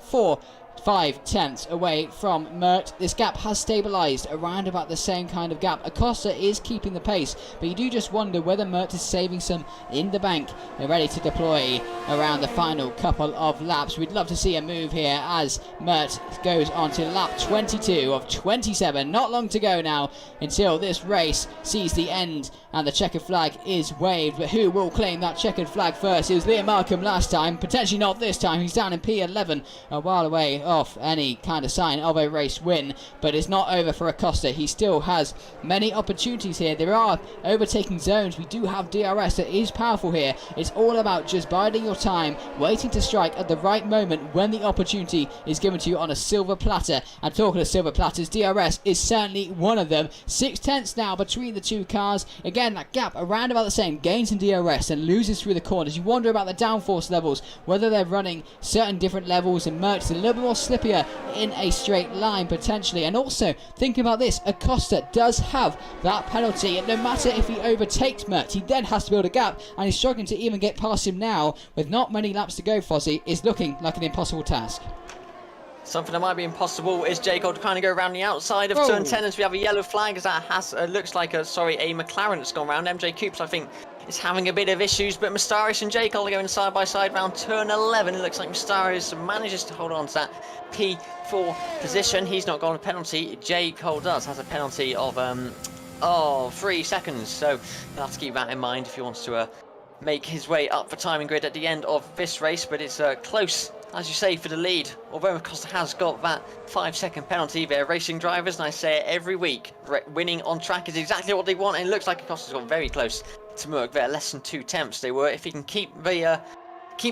5 tenths away from Merckx. This gap has stabilised around about the same kind of gap. Acosta is keeping the pace, but you do just wonder whether Merckx is saving some in the bank and ready to deploy around the final couple of laps. We'd love to see a move here as Merckx goes on to lap 22 of 27. Not long to go now until this race sees the end and the checkered flag is waved. But who will claim that checkered flag first? It was Liam Markham last time, potentially not this time. He's down in P11, a while away off any kind of sign of a race win, but it's not over for Acosta. He still has many opportunities here. There are overtaking zones. We do have DRS that is powerful here. It's all about just biding your time, waiting to strike at the right moment when the opportunity is given to you on a silver platter. And talking of silver platters, DRS is certainly one of them. 6 tenths now between the two cars. Again, that gap around about the same. Gains in DRS and loses through the corners. You wonder about the downforce levels, whether they're running certain different levels, and Merckx a little bit more slippier in a straight line potentially. And also thinking about this, Acosta does have that penalty, and no matter if he overtakes Merckx, he then has to build a gap, and he's struggling to even get past him now with not many laps to go. Fozzie is looking like an impossible task. Something that might be impossible is Jacob trying to go around the outside of turn 10 as we have a yellow flag, as that has looks like a McLaren that's gone round. MJ Coops, I think, is having a bit of issues, but Mustaris and J. Cole are going side by side round turn 11. It looks like Mustaris manages to hold on to that P4 position. He's not got a penalty. J. Cole has a penalty of 3 seconds, so you'll have to keep that in mind if he wants to make his way up the timing grid at the end of this race. But it's close, as you say, for the lead. Although Acosta has got that 5-second penalty, they're racing drivers, and I say it every week, winning on track is exactly what they want, and it looks like Acosta's got very close to Merck there. Less than 2 tenths they were. If he can keep the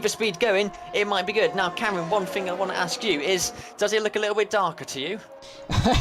speed going, it might be good. Now, Cameron, one thing I want to ask you is, does it look a little bit darker to you?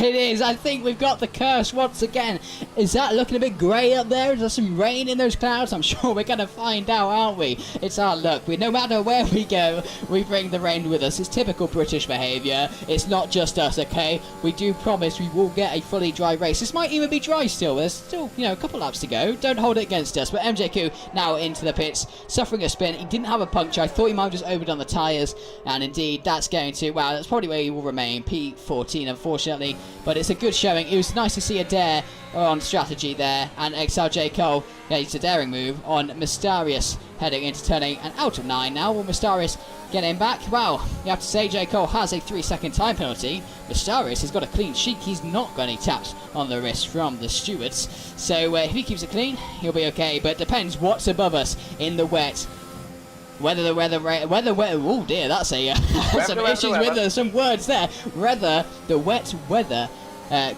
It is. I think we've got the curse once again. Is that looking a bit grey up there? Is there some rain in those clouds? I'm sure we're going to find out, aren't we? It's our luck. No matter where we go, we bring the rain with us. It's typical British behaviour. It's not just us, okay? We do promise we will get a fully dry race. This might even be dry still. There's still, a couple laps to go. Don't hold it against us. But MJQ now into the pits, suffering a spin. He didn't have a puncture. I thought he might have just overdone the tyres. And indeed, that's going to, well, that's probably where he will remain. P14, unfortunately. But it's a good showing. It was nice to see a dare on strategy there, and XLJ Cole makes a daring move on Mystarius heading into turn 8 and out of 9 now. Will Mystarius get him back? Well, you have to say J. Cole has a 3-second time penalty. Mystarius has got a clean sheet. He's not got any taps on the wrist from the stewards, so if he keeps it clean, he'll be okay. But depends what's above us in the wet. Whether the weather, oh dear, that's a some issues with some words there. Whether the wet weather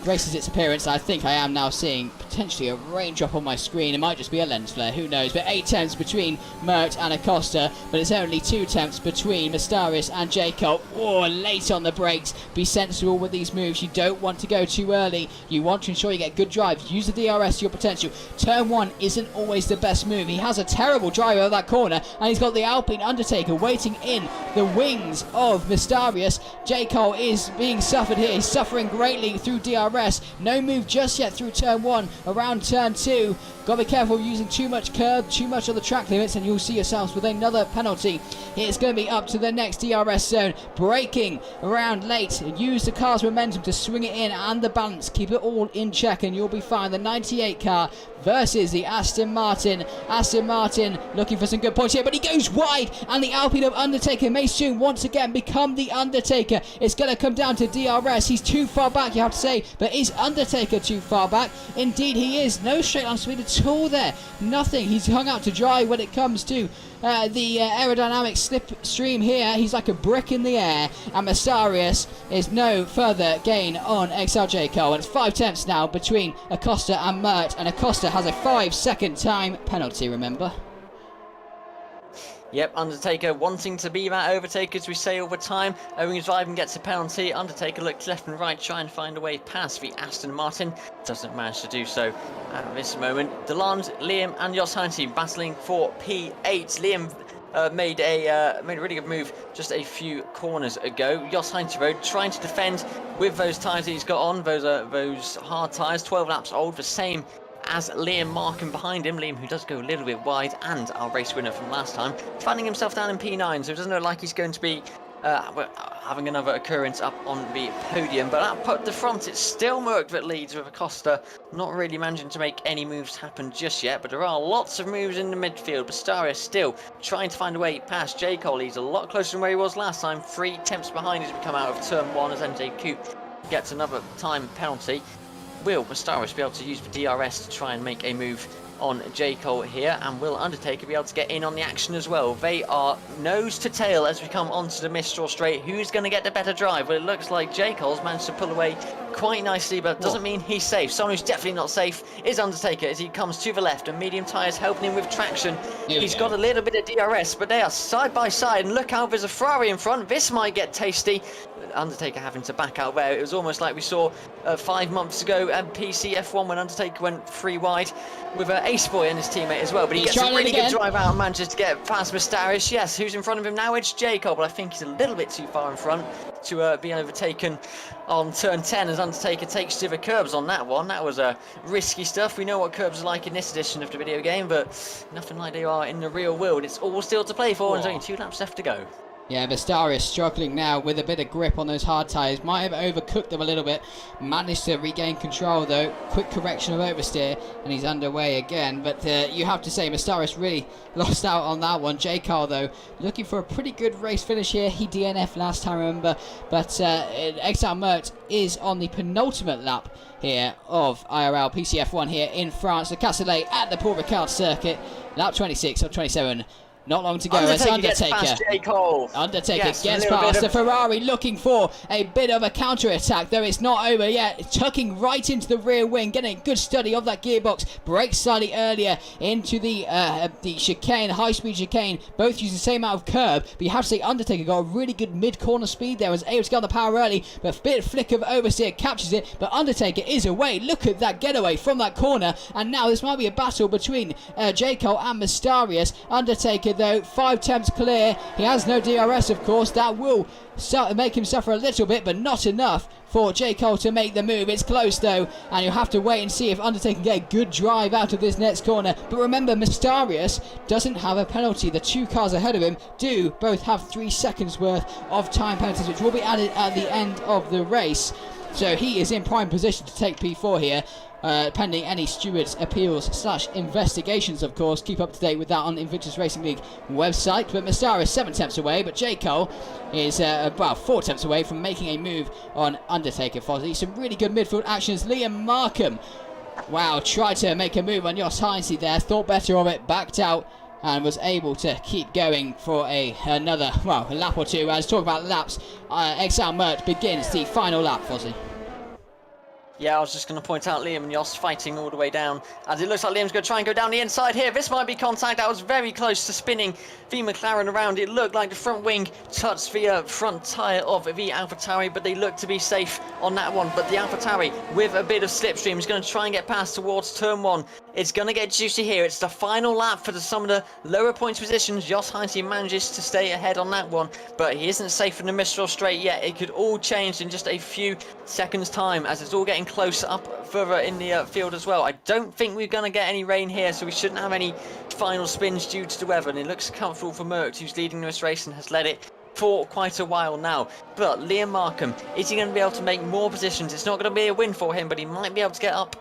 graces its appearance. I think I am now seeing potentially a raindrop on my screen. It might just be a lens flare, who knows. But 8 tenths between Mert and Acosta, but it's only 2 tenths between Mystarius and J. Cole. Oh, late on the brakes. Be sensible with these moves. You don't want to go too early. You want to ensure you get good drive. Use the DRS to your potential. Turn 1 isn't always the best move. He has a terrible drive over that corner, and he's got the Alpine Undertaker waiting in the wings of Mystarius. J. Cole is being suffered here. He's suffering greatly through DRS. No move just yet through turn 1. Around turn 2, got to be careful of using too much curb, too much of the track limits, and you'll see yourselves with another penalty. It's going to be up to the next DRS zone. Braking around late. Use the car's momentum to swing it in and the balance. Keep it all in check and you'll be fine. The 98 car versus the Aston Martin. Aston Martin looking for some good points here, but he goes wide, and the Alpine of Undertaker may soon once again become the Undertaker. It's going to come down to DRS. He's too far back, you have to say, but is Undertaker too far back? Indeed he is. No straight line speed at all there. Nothing. He's hung out to dry when it comes to the aerodynamic slipstream here. He's like a brick in the air, and Mystarius is no further gain on XLJ Cole, and it's 5 tenths now between Acosta and Mert, and Acosta has a 5-second time penalty, remember. Yep, Undertaker wanting to be that overtaker, as we say all the time. Owings driving gets a penalty. Undertaker looks left and right, trying to find a way past the Aston Martin. Doesn't manage to do so at this moment. Deland, Liam and Jos Heinze battling for P8. Liam made a really good move just a few corners ago. Jos Heinze Road trying to defend with those tyres that he's got on, those hard tyres, 12 laps old, the same as Liam Markham behind him. Liam, who does go a little bit wide, and our race winner from last time, finding himself down in P9, so it doesn't look like he's going to be having another occurrence up on the podium. But at the front, it's still Merck that leads, with Acosta not really managing to make any moves happen just yet, but there are lots of moves in the midfield. Mystarius still trying to find a way past J. Cole. He's a lot closer than where he was last time, 3 tenths behind as we come out of turn 1, as MJ Coupe gets another time penalty. Will Mystarius be able to use the DRS to try and make a move on J. Cole here, and will Undertaker be able to get in on the action as well? They are nose to tail as we come onto the Mistral Straight. Who's going to get the better drive? Well, it looks like J. Cole's managed to pull away quite nicely, but doesn't mean he's safe. Someone who's definitely not safe is Undertaker as he comes to the left, and medium tyres helping him with traction. He's got a little bit of DRS, but they are side by side, and look how there's a Ferrari in front. This might get tasty. Undertaker having to back out there. It was almost like we saw 5 months ago at PCF1 when Undertaker went 3 wide with Ace Boy and his teammate as well, but he gets a really good drive out and manages to get past Mystarius. Yes, who's in front of him now? It's J. Cole, but I think he's a little bit too far in front to be overtaken on turn 10 as Undertaker takes to the curbs on that one. That was risky stuff. We know what curbs are like in this edition of the video game, but nothing like they are in the real world. It's all still to play for, and there's only 2 laps left to go. Yeah, Vistarius struggling now with a bit of grip on those hard tyres. Might have overcooked them a little bit. Managed to regain control though. Quick correction of oversteer and he's underway again. But you have to say Vistarius really lost out on that one. J. Carl though looking for a pretty good race finish here. He DNF'd last time, remember. But Exile Mert is on the penultimate lap here of IRL PCF1 here in France. The Castellet at the Paul Ricard circuit. Lap 26 or 27. Not long to go. It's Undertaker. Undertaker gets past the Ferrari, looking for a bit of a counter-attack, though it's not over yet. It's tucking right into the rear wing, getting a good study of that gearbox. Brakes slightly earlier into the chicane, high-speed chicane. Both use the same amount of curb, but you have to say Undertaker got a really good mid-corner speed there. Was able to get on the power early, but a bit of flick of oversteer captures it. But Undertaker is away. Look at that getaway from that corner, and now this might be a battle between J. Cole and Mysterious. Undertaker though, 5 temps clear. He has no DRS, of course. That will make him suffer a little bit, but not enough for J. Cole to make the move. It's close though, and you'll have to wait and see if Undertaker can get a good drive out of this next corner. But remember, Mysterious doesn't have a penalty. The 2 cars ahead of him do both have 3 seconds worth of time penalties, which will be added at the end of the race. So he is in prime position to take P4 here. Pending any stewards' appeals / investigations, of course. Keep up to date with that on the Invictus Racing League website. But Mysterious 7 temps away, but J. Cole is 4 temps away from making a move on Undertaker. Fozzie, some really good midfield actions. Liam Markham, wow, tried to make a move on Jos Heinze there, thought better of it, backed out, and was able to keep going for another a lap or two. As talk about laps, Exile Mert begins the final lap, Fozzie. Yeah, I was just going to point out Liam and Jos fighting all the way down, as it looks like Liam's going to try and go down the inside here. This might be contact. That was very close to spinning the McLaren around. It looked like the front wing touched the front tyre of the AlphaTauri, but they looked to be safe on that one. But the AlphaTauri, with a bit of slipstream, is going to try and get past towards turn 1. It's going to get juicy here. It's the final lap for some of the lower points positions. Jos Heinze manages to stay ahead on that one, but he isn't safe in the Mistral Straight yet. It could all change in just a few seconds' time, as it's all getting close up further in the field as well. I don't think we're going to get any rain here, so we shouldn't have any final spins due to the weather, and it looks comfortable for Merckx, who's leading this race and has led it for quite a while now. But Liam Markham, is he going to be able to make more positions? It's not going to be a win for him, but he might be able to get up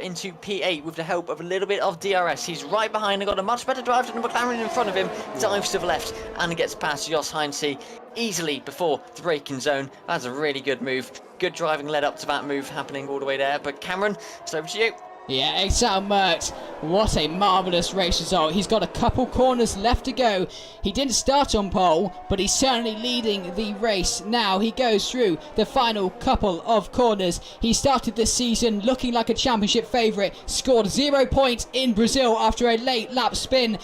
into P8 with the help of a little bit of DRS. He's right behind and got a much better drive than the McLaren in front of him. Dives to the left and gets past Jos Heinze easily before the braking zone. That's a really good move. Good driving led up to that move happening all the way there. But Cameron, it's over to you. Yeah, Exile Mert, what a marvellous race result. He's got a couple corners left to go. He didn't start on pole, but he's certainly leading the race now. He goes through the final couple of corners. He started this season looking like a championship favourite, scored 0 points in Brazil after a late lap spin,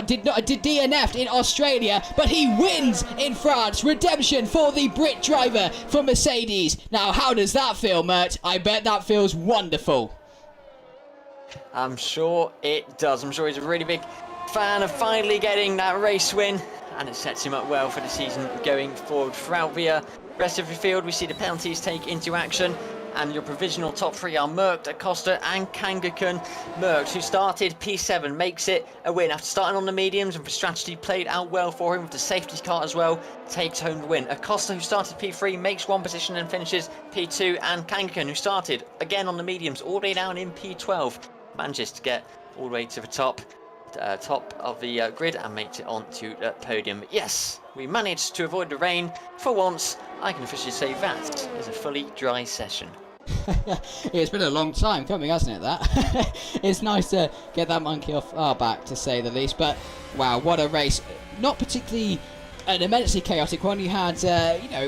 did DNF'd in Australia, but he wins in France. Redemption for the Brit driver for Mercedes. Now, how does that feel, Mert? I bet that feels wonderful. I'm sure it does. I'm sure he's a really big fan of finally getting that race win, and it sets him up well for the season going forward. Throughout the rest of the field, we see the penalties take into action, and your provisional top 3 are Merckx, Acosta and Kangaskhan. Merckx, who started P7, makes it a win after starting on the mediums, and the strategy played out well for him with the safety car as well, takes home the win. Acosta, who started P3, makes 1 position and finishes P2, and Kangaskhan, who started again on the mediums all the way down in P12, manages to get all the way to the top of the grid and makes it onto the podium. Yes, we managed to avoid the rain. For once, I can officially say that is a fully dry session. It's been a long time coming, hasn't it, that? It's nice to get that monkey off our back, to say the least. But wow, what a race. Not particularly an immensely chaotic one. You had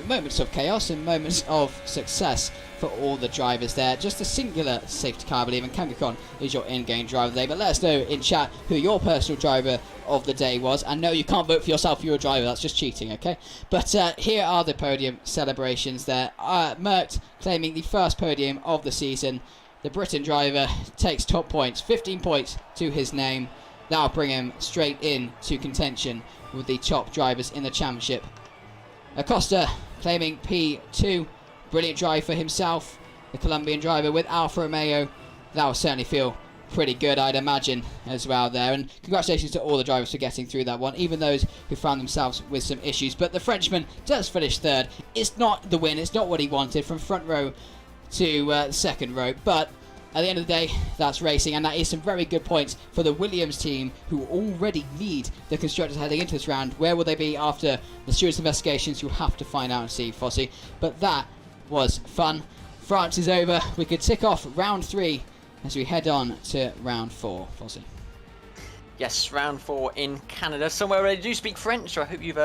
moments of chaos and moments of success for all the drivers there. Just a singular safety car, I believe, and Kangaskhan is your in-game driver today. But let us know in chat who your personal driver of the day was. And no, you can't vote for yourself for your driver, that's just cheating, okay? But here are the podium celebrations there. Merckx claiming the first podium of the season. The Britain driver takes top points, 15 points to his name. That'll bring him straight in to contention with the top drivers in the championship. Acosta claiming P2. Brilliant drive for himself, the Colombian driver with Alfa Romeo. That will certainly feel pretty good, I'd imagine, as well there. And congratulations to all the drivers for getting through that one, even those who found themselves with some issues. But the Frenchman does finish third. It's not the win, it's not what he wanted from front row to second row, but at the end of the day, that's racing, and that is some very good points for the Williams team, who already lead the constructors heading into this round. Where will they be after the stewards' investigations? You'll have to find out and see, Fossey. But that was fun. France is over. We could tick off round 3 as we head on to round 4, Fossey. Yes, round 4 in Canada, somewhere where they do speak French. So I hope you've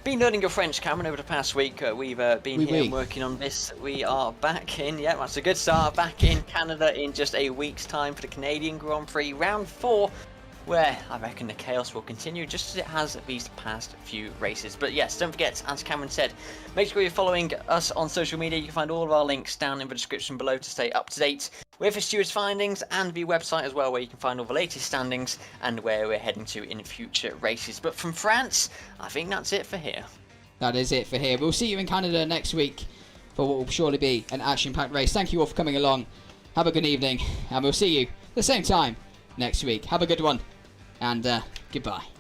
been learning your French, Cameron, over the past week. We've been here and working on this. We are back in, yeah, that's a good start, back in Canada in just a week's time for the Canadian Grand Prix, round 4, where I reckon the chaos will continue just as it has these past few races. But yes, don't forget, as Cameron said, make sure you're following us on social media. You can find all of our links down in the description below to stay up to date with the stewards' findings, and the website as well, where you can find all the latest standings and where we're heading to in future races. But from France, I think that's it for here. That is it for here. We'll see you in Canada next week for what will surely be an action-packed race. Thank you all for coming along. Have a good evening, and we'll see you the same time next week. Have a good one, and goodbye.